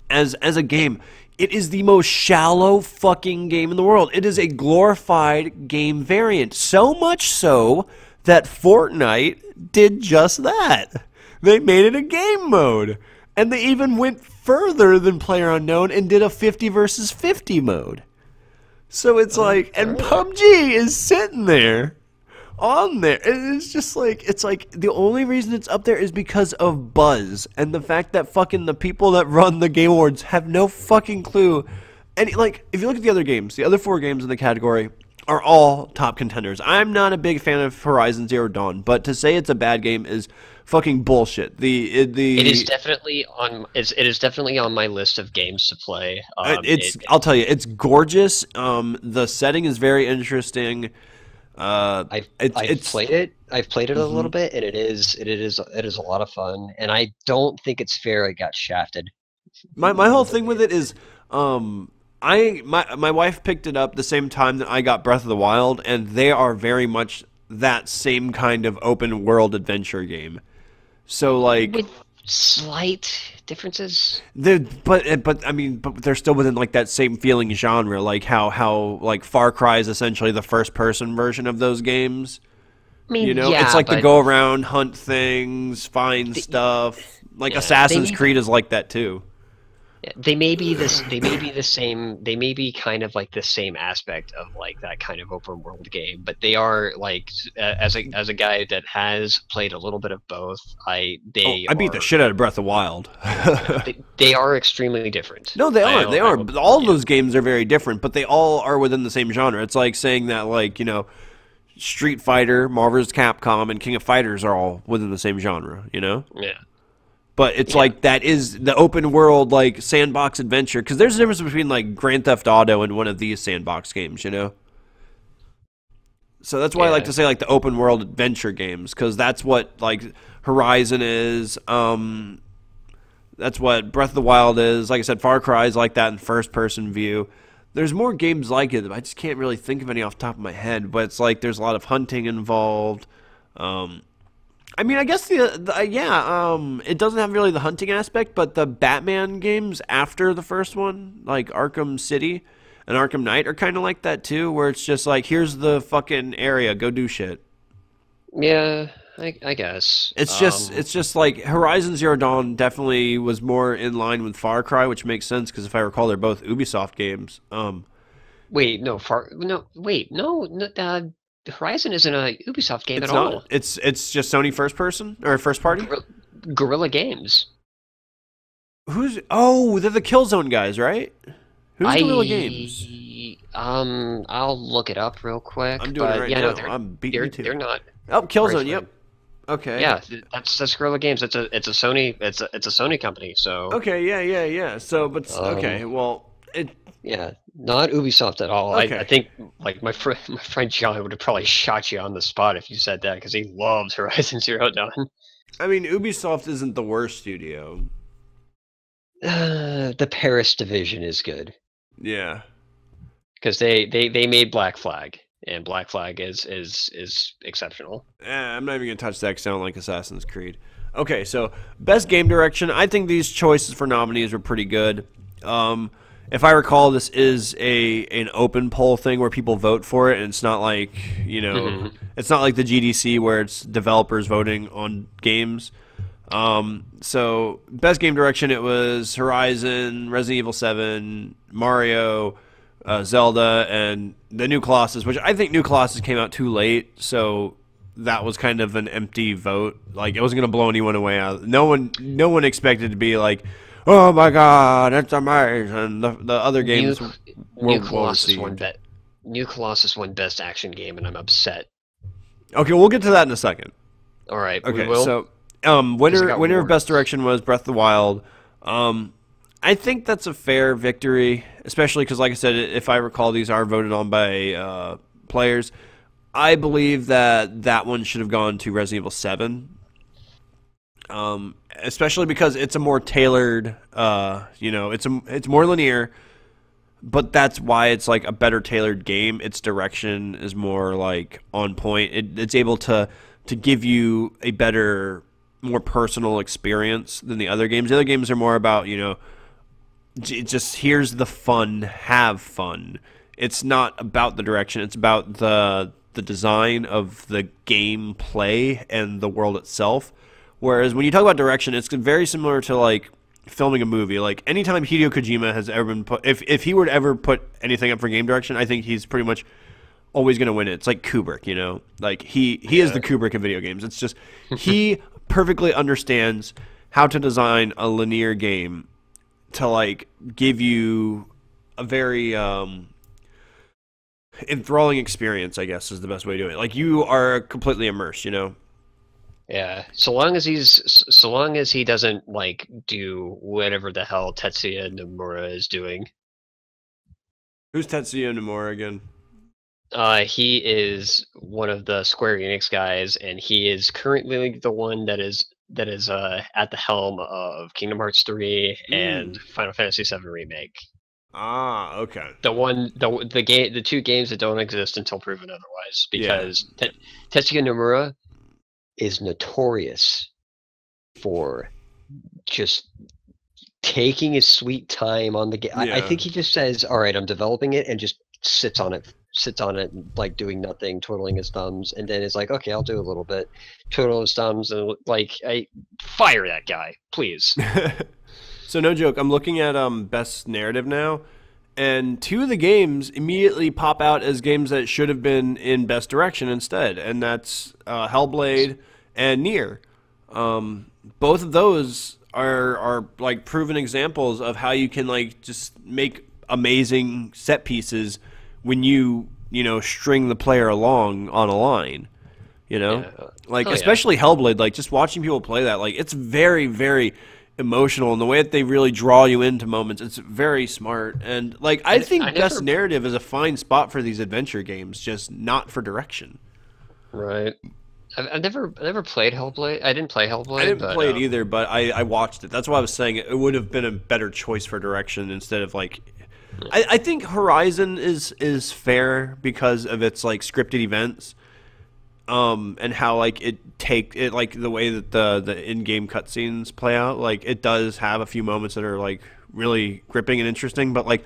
As a game, it is the most shallow fucking game in the world. It is a glorified game variant. So much so that Fortnite did just that. They made it a game mode. And they even went further than PlayerUnknown and did a 50 versus 50 mode. So it's like, and PUBG is sitting there on there. And it's just like, it's like the only reason it's up there is because of buzz and the fact that fucking the people that run the Game Awards have no fucking clue. And like, if you look at the other games, the other 4 games in the category are all top contenders. I'm not a big fan of Horizon Zero Dawn, but to say it's a bad game is fucking bullshit. It is definitely on my list of games to play. I'll tell you, it's gorgeous. The setting is very interesting. I've played it. I've played it a little bit, and it is a lot of fun. And I don't think it's fair it got shafted. My whole thing with it is, my wife picked it up the same time that I got Breath of the Wild, and they are very much that same kind of open world adventure game. So like, with slight differences. But they're still within like that same feeling genre, like how like Far Cry is essentially the first person version of those games. I mean, it's like the go around, hunt things, find stuff. Like Assassin's Creed is like that too. Yeah, they may be the same. They may be kind of like the same aspect of like that kind of open world game, but they are like as a guy that has played a little bit of both. I beat the shit out of Breath of the Wild. they are extremely different. No, they are. They are. All of those games are very different, but they all are within the same genre. It's like saying that, like, you know, Street Fighter, Marvel's Capcom, and King of Fighters are all within the same genre. You know. Yeah. But it's like that is the open world, like, sandbox adventure. Because there's a difference between, like, Grand Theft Auto and one of these sandbox games, you know? So that's why I like to say, like, the open world adventure games. Because that's what, like, Horizon is. That's what Breath of the Wild is. Like I said, Far Cry is like that in first-person view. There's more games like it. I just can't really think of any off the top of my head. But it's like there's a lot of hunting involved. I mean, I guess it doesn't have really the hunting aspect, but the Batman games after the first one, like Arkham City and Arkham Knight, are kind of like that too, where it's just like, here's the fucking area, go do shit. Yeah, I guess. It's just like Horizon Zero Dawn definitely was more in line with Far Cry, which makes sense because if I recall, they're both Ubisoft games. Horizon isn't a Ubisoft game at all. It's just Sony first person or first party. Guerrilla Games. They're the Killzone guys, right? Who's Guerrilla Games? I'll look it up real quick. I'm doing it right now. I'm beating you too. They're not. Oh, Killzone. Yep. Okay. Yeah, that's Guerrilla Games. It's a Sony. It's a Sony company. So. Okay. Yeah. So, but okay. Well, Yeah, Not Ubisoft at all. Okay. I think like my friend John would have probably shot you on the spot if you said that because he loves Horizon Zero Dawn. I mean, Ubisoft isn't the worst studio. The Paris division is good Yeah. because they made Black Flag, and Black Flag is exceptional. I'm not even gonna touch that 'cause I don't like Assassin's Creed. Okay, so best game direction. I think these choices for nominees were pretty good. If I recall, this is an open poll thing where people vote for it, and it's not like it's not like the GDC where it's developers voting on games. So best game direction, it was Horizon, Resident Evil 7, Mario, Zelda, and the New Colossus, which I think New Colossus came out too late, so that was kind of an empty vote. Like, it wasn't going to blow anyone away. No one expected to be like, oh my god, it's amazing. The other games New Colossus won New Colossus won best action game, and I'm upset. Okay, we'll get to that in a second. All right, okay, we will. So winner of best direction was Breath of the Wild. I think that's a fair victory, especially because, like I said, if I recall, these are voted on by players. I believe that one should have gone to Resident Evil 7, especially because it's a more tailored, it's more linear, but that's why it's like a better tailored game. Its direction is more like on point. It's able to give you a better, more personal experience than the other games. The other games are more about, just here's the fun, have fun. It's not about the direction. It's about the design of the gameplay and the world itself. Whereas when you talk about direction, it's very similar to like filming a movie. Like anytime Hideo Kojima has ever been put, if he were to ever put anything up for game direction, I think he's pretty much always going to win it. It's like Kubrick, like he is the Kubrick of video games. It's just he perfectly understands how to design a linear game to like give you a very enthralling experience, I guess, is the best way to do it. Like, you are completely immersed, Yeah, so long as he doesn't like do whatever the hell Tetsuya Nomura is doing. Who's Tetsuya Nomura again? He is one of the Square Enix guys, and he is currently the one that is at the helm of Kingdom Hearts 3 and Final Fantasy 7 Remake. Ah, okay. The two games that don't exist until proven otherwise, because Tetsuya Nomura is notorious for just taking his sweet time on the game. Yeah. I think he just says, "All right, I'm developing it," and just sits on it, like doing nothing, twiddling his thumbs, and then it's like, "Okay, I'll do a little bit," twiddle his thumbs, and like, I fire that guy, please. So no joke, I'm looking at best narrative now, and two of the games immediately pop out as games that should have been in best direction instead, and that's Hellblade and Nier. Both of those are like proven examples of how you can like just make amazing set pieces when you string the player along on a line. Especially Hellblade, like just watching people play that, like it's very, very emotional, and the way that they really draw you into moments, it's very smart. And like I think best narrative is a fine spot for these adventure games, just not for direction. Right. I've never played Hellblade. I didn't play Hellblade. I didn't play it either, but I watched it. That's why I was saying it would have been a better choice for direction instead of like. I think Horizon is fair because of its like scripted events. And how like it like the way that the in-game cutscenes play out, like it does have a few moments that are like really gripping and interesting, but like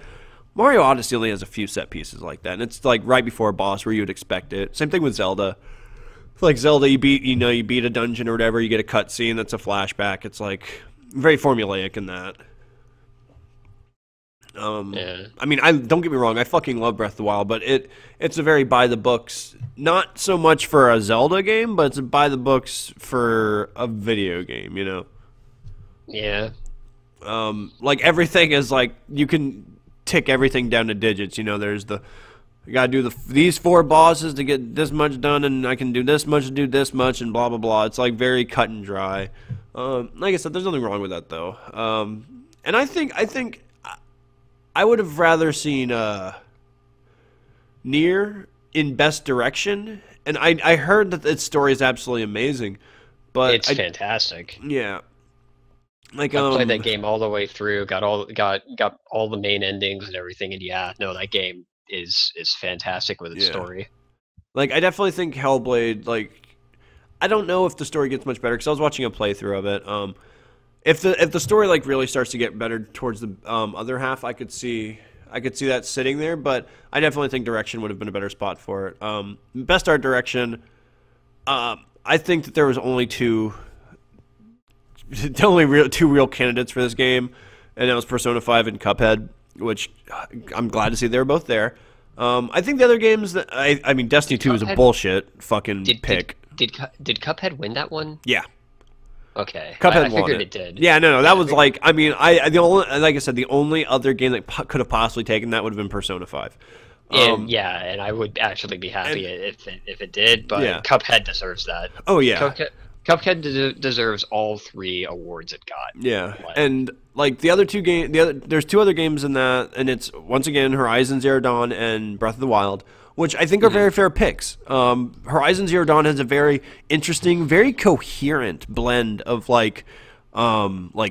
Mario Odyssey only has a few set pieces like that, and it's like right before a boss where you would expect it. Same thing with Zelda. Like Zelda, you beat a dungeon or whatever, you get a cutscene that's a flashback. It's like very formulaic in that. I mean, don't get me wrong, I fucking love Breath of the Wild, but it's a very by the books, not so much for a Zelda game, but it's by the books for a video game, Yeah. Like everything is like you can tick everything down to digits. There's you gotta do these 4 bosses to get this much done, and I can do this much to do this much, and blah blah blah. It's like very cut and dry. Like I said, there's nothing wrong with that though. And I think I would have rather seen Nier in best direction, and I heard that its story is absolutely amazing, but It's fantastic. Yeah, like I played that game all the way through, got all the main endings and everything, and yeah, no, that game is fantastic with its story. Like I definitely think Hellblade. Like I don't know if the story gets much better because I was watching a playthrough of it. If the story like really starts to get better towards the other half, I could see that sitting there. But I definitely think direction would have been a better spot for it. Best art direction. I think that there was only two real candidates for this game, and that was Persona 5 and Cuphead, which I'm glad to see they were both there. I think the other games that I mean, Destiny 2 is a bullshit fucking pick. Did Cuphead win that one? Yeah. Okay. Cuphead I won figured it. it did. Yeah, no, that was like, I mean, the only, like I said, the only other game that could have possibly taken that would have been Persona 5. And I would actually be happy if it did, but Cuphead deserves that. Oh yeah. Cuphead deserves all 3 awards it got. Yeah, and like the other two games, there's 2 other games in that, and it's once again Horizon Zero Dawn and Breath of the Wild, which I think are very fair picks. Horizon Zero Dawn has a very interesting, very coherent blend of like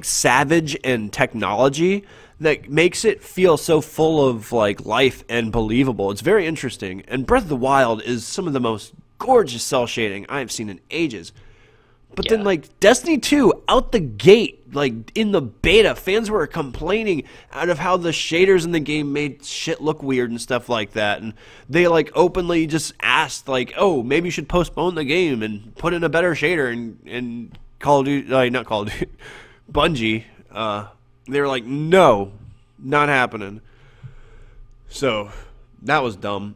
savage and technology that makes it feel so full of like life and believable. It's very interesting, and Breath of the Wild is some of the most gorgeous cell shading I have seen in ages. But then, like, Destiny 2, out the gate, like, in the beta, fans were complaining out of how the shaders in the game made shit look weird and stuff like that. And they, like, openly just asked, like, oh, maybe you should postpone the game and put in a better shader. And Call of Duty, not Call of Duty, Bungie, they were like, no, not happening. So, that was dumb.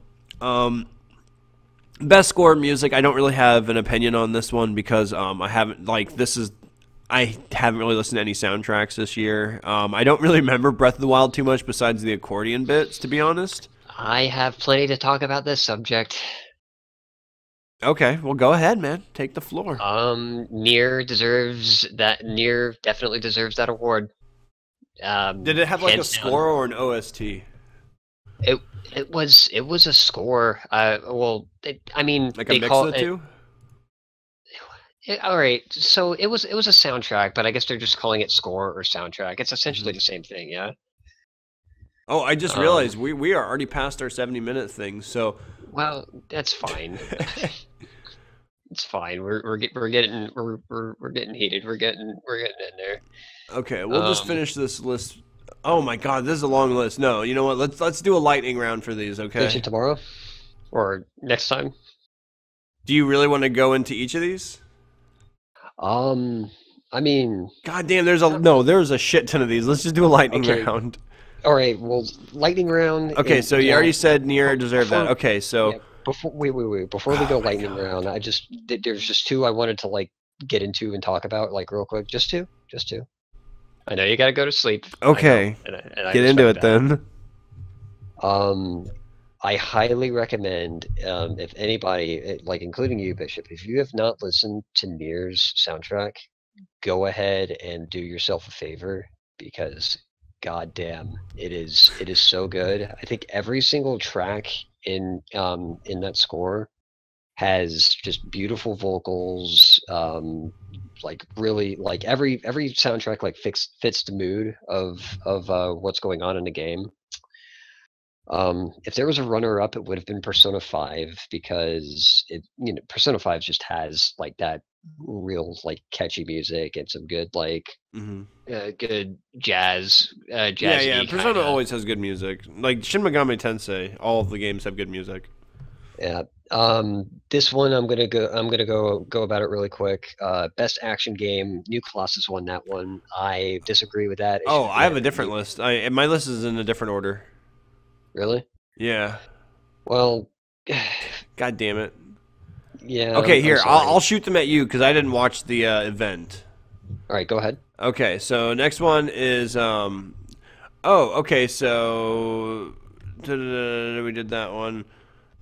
Best score music, I don't really have an opinion on this one because I haven't really listened to any soundtracks this year. I don't really remember Breath of the Wild too much besides the accordion bits, to be honest. I have plenty to talk about this subject. Okay, well go ahead, man. Take the floor. Nier definitely deserves that award. Did it have like a score or an OST? It was a score. I mean, like a mix of the two. All right, so it was a soundtrack, but I guess they're just calling it score or soundtrack. It's essentially the same thing, yeah. Oh, I just realized we are already past our 70-minute thing. So, well, that's fine. It's fine. We're getting heated. We're getting in there. Okay, we'll just finish this list. Oh my God, this is a long list. No, you know what? Let's do a lightning round for these, okay? Finish it tomorrow, or next time. Do you really want to go into each of these? I mean, God damn, there's a shit ton of these. Let's just do a lightning round. All right, well, lightning round. Okay, so you already said Nier deserved that. Okay, so wait. Before we go lightning round, there's just 2 I wanted to like get into and talk about like real quick. Just two. I know you gotta go to sleep. Okay. And get into it then. I highly recommend, if anybody, like including you, Bishop, if you have not listened to Nier's soundtrack, go ahead and do yourself a favor because, goddamn, it is so good. I think every single track in that score has just beautiful vocals. Like really, like every soundtrack like fits the mood of what's going on in the game. If there was a runner-up, it would have been Persona 5 because Persona 5 just has like that real like catchy music and some good like good jazz. Yeah. Persona always has good music. Like Shin Megami Tensei, all of the games have good music. Yeah. This one I'm gonna go about it really quick. Best action game, New Colossus won that one. I disagree with that. I have a different list. My list is in a different order. Really? Yeah. Well, God damn it. Yeah. Okay, here I'll shoot them at you because I didn't watch the event. All right, go ahead. Okay, so next one is okay, so we did that one.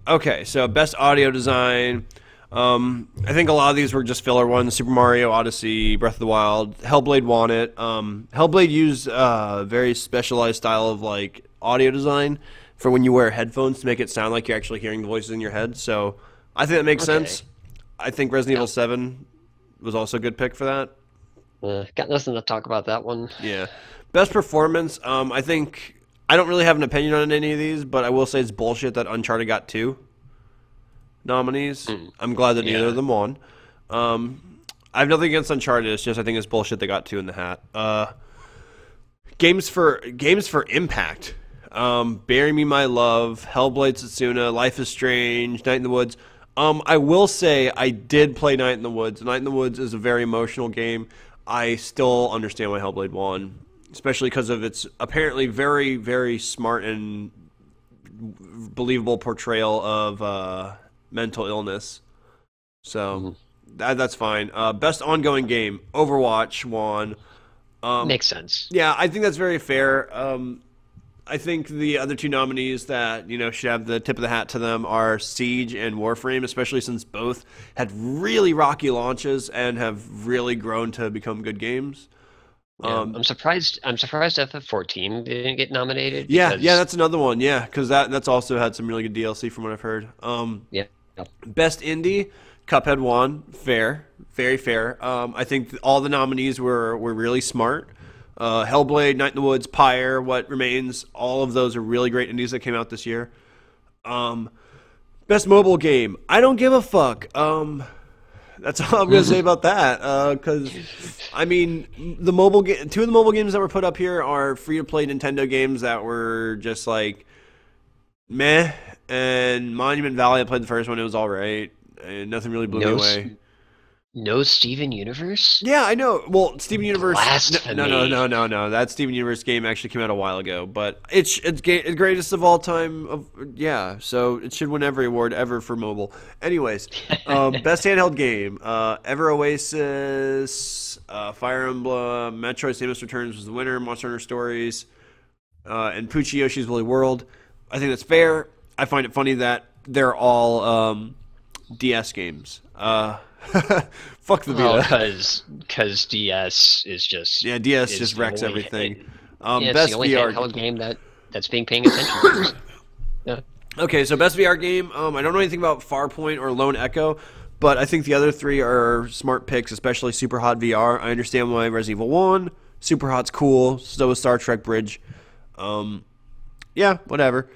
Okay, so best audio design. I think a lot of these were just filler ones. Super Mario Odyssey, Breath of the Wild, Hellblade won it. Hellblade used a very specialized style of like audio design for when you wear headphones to make it sound like you're actually hearing the voices in your head. So I think that makes sense. I think Resident Evil 7 was also a good pick for that. Got nothing to talk about that one. Yeah. Best performance, I think I don't really have an opinion on any of these, but I will say it's bullshit that Uncharted got 2 nominees. I'm glad that neither of them won. I have nothing against Uncharted. It's just I think it's bullshit they got 2 in the hat. Games for impact. Bury Me My Love, Hellblade Setsuna, Life is Strange, Night in the Woods. I will say I did play Night in the Woods. Night in the Woods is a very emotional game. I still understand why Hellblade won, especially because of its apparently very, very smart and believable portrayal of mental illness. So that's fine. Best ongoing game, Overwatch won. Makes sense. Yeah, I think that's very fair. I think the other 2 nominees that should have the tip of the hat to them are Siege and Warframe, especially since both had really rocky launches and have really grown to become good games. Yeah, I'm surprised FF14 didn't get nominated. Yeah, that's another one. Yeah, because that's also had some really good DLC from what I've heard. Yeah. Best indie, Cuphead won. Fair, very fair. I think all the nominees were really smart. Hellblade, Night in the Woods, Pyre, What Remains, all of those are really great indies that came out this year. Best mobile game, I don't give a fuck. That's all I'm going to say about that. Because, I mean, 2 of the mobile games that were put up here are free-to-play Nintendo games that were just like meh. And Monument Valley, I played the first one, it was all right. And nothing really blew me away. No Steven Universe? Yeah, I know. Well, Steven Universe. Blasphemy. No. That Steven Universe game actually came out a while ago, but it's greatest of all time. So it should win every award ever for mobile. Anyways, best handheld game: Ever Oasis, Fire Emblem, Metroid: Samus Returns was the winner. Monster Hunter Stories, and Poochie Yoshi's Woolly World. I think that's fair. I find it funny that they're all DS games. Fuck the Vita. Because DS is just DS just wrecks everything. It's best the only VR handheld game that's being paying attention to. Yeah. Okay, so best VR game. I don't know anything about Farpoint or Lone Echo, but I think the other 3 are smart picks, especially Super Hot VR. I understand why Resident Evil 1. Super Hot's cool. So is Star Trek Bridge. Yeah, whatever.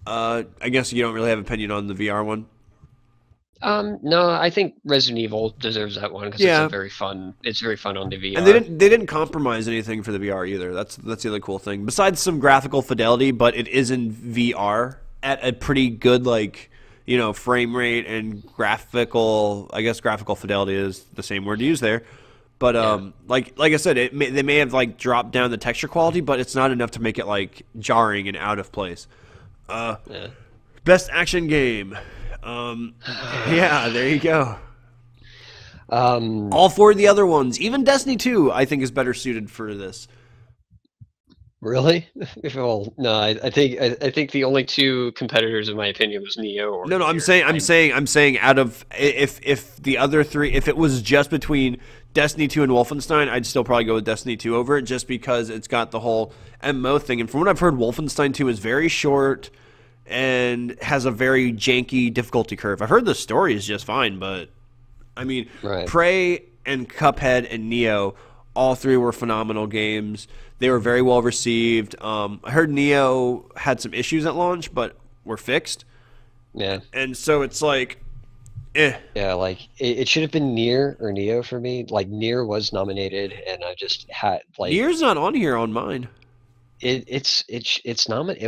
I guess you don't really have an opinion on the VR one. No, I think Resident Evil deserves that one because it's very fun. It's very fun on the VR. And they didn't compromise anything for the VR either. That's the other cool thing. Besides some graphical fidelity, but it is in VR at a pretty good frame rate and graphical. I guess graphical fidelity is the same word to use there. But like I said, they may have dropped down the texture quality, but it's not enough to make it jarring and out of place. Best action game. Yeah, there you go. All 4 of the other ones, even Destiny 2, I think is better suited for this. Really? Well, no, I think the only 2 competitors, in my opinion, was Neo or No, I'm saying out of if the other 3, if it was just between Destiny 2 and Wolfenstein, I'd still probably go with Destiny 2 over it, just because it's got the whole MMO thing. And from what I've heard, Wolfenstein 2 is very short and has a very janky difficulty curve. I've heard the story is just fine, but I mean, Prey and Cuphead and Neo, all 3 were phenomenal games. They were very well received. I heard Neo had some issues at launch, but were fixed. Yeah. And so it's Yeah, it should have been Nier or Neo for me. Nier was nominated, and I just had Nier's not on here on mine. It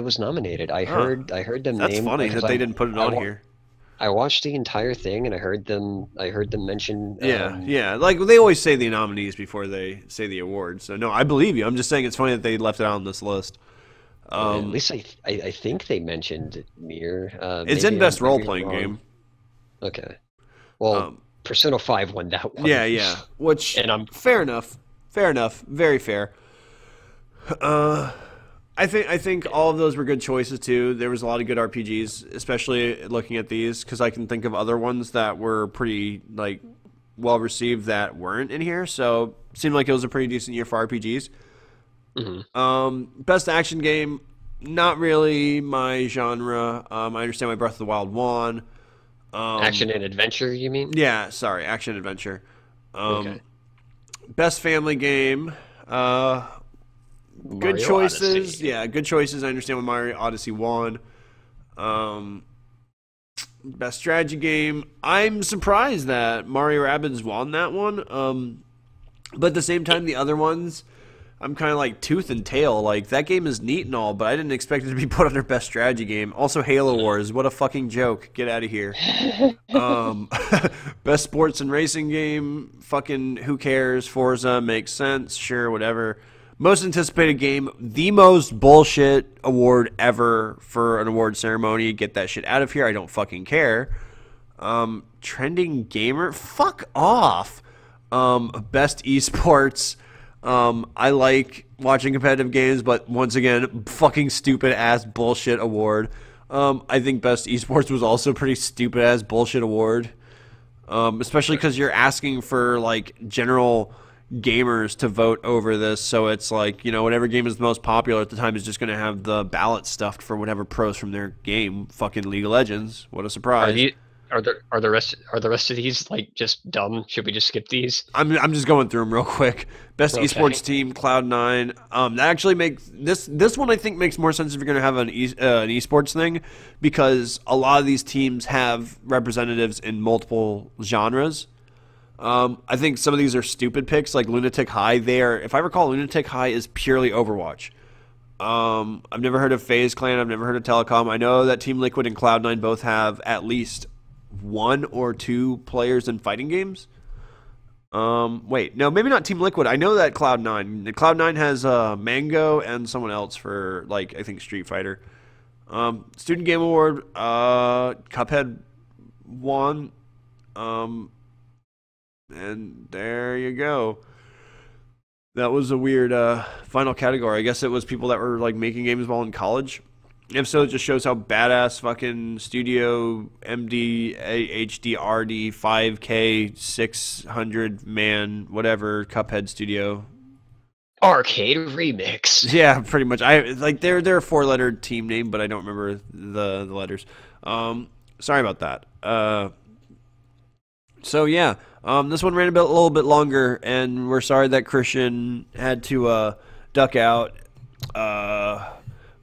was nominated. I heard them. That's funny that they didn't put it on here. I watched the entire thing and I heard them mention. Yeah. Like they always say the nominees before they say the awards. So no, I believe you. I'm just saying it's funny that they left it out on this list. At least I think they mentioned Nier. It's in best role playing game. Okay. Well, Persona 5 won that one. Yeah. Which fair enough. Very fair. I think all of those were good choices too. There was a lot of good RPGs, especially looking at these, because I can think of other ones that were pretty well received that weren't in here. So it seemed like it was a pretty decent year for RPGs. Mm-hmm. Best action game, not really my genre. I understand why Breath of the Wild won. Action and adventure, you mean? Yeah, sorry, action adventure. Okay. Best family game. Good Mario choices. Odyssey. Yeah, good choices. I understand why Mario Odyssey won. Best strategy game. I'm surprised that Mario Rabbids won that one. But at the same time, the other ones, I'm kind of like tooth and tail. Like, that game is neat and all, but I didn't expect it to be put on their best strategy game. Also, Halo Wars. What a fucking joke. Get out of here. Best sports and racing game. Fucking who cares? Forza makes sense. Sure, whatever. Most anticipated game. The most bullshit award ever for an award ceremony. Get that shit out of here. I don't fucking care. Trending gamer. Fuck off. Best esports. I like watching competitive games, but once again, fucking stupid ass bullshit award. I think best esports was also pretty stupid ass bullshit award. Especially because you're asking for like general gamers to vote over this, so it's like, you know, whatever game is the most popular at the time is just going to have the ballot stuffed for whatever pros from their game. Fucking League of Legends. What a surprise. Are the rest of these like just dumb? Should we just skip these? I'm just going through them real quick. Best esports team, Cloud9. That actually makes this one I think makes more sense if you're going to have an esports thing, because a lot of these teams have representatives in multiple genres. I think some of these are stupid picks, like Lunatic High. If I recall, Lunatic High is purely Overwatch. I've never heard of FaZe Clan. I've never heard of Telecom. I know that Team Liquid and Cloud9 both have at least 1 or 2 players in fighting games. Wait, no, maybe not Team Liquid. I know that Cloud9 has Mango and someone else for, like, I think Street Fighter. Student Game Award, Cuphead won. And there you go. That was a weird final category. I guess it was people that were like making games while in college. If so, it just shows how badass fucking Studio MD HDRD 5K 600 man whatever Cuphead Studio Arcade Remix. Yeah, pretty much. I like they're a 4-letter team name, but I don't remember the letters. Sorry about that. So yeah, this one ran a little bit longer, and we're sorry that Christian had to duck out.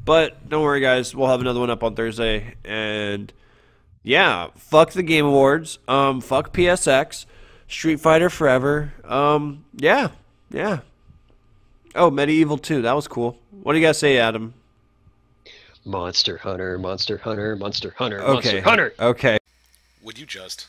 But don't worry, guys. We'll have another one up on Thursday, and yeah, fuck the Game Awards. Fuck PSX, Street Fighter Forever. Yeah. Oh, Medieval 2. That was cool. What do you guys say, Adam? Monster Hunter, Monster Hunter, Monster Hunter, Okay. Monster Hunter. Okay. Would you just?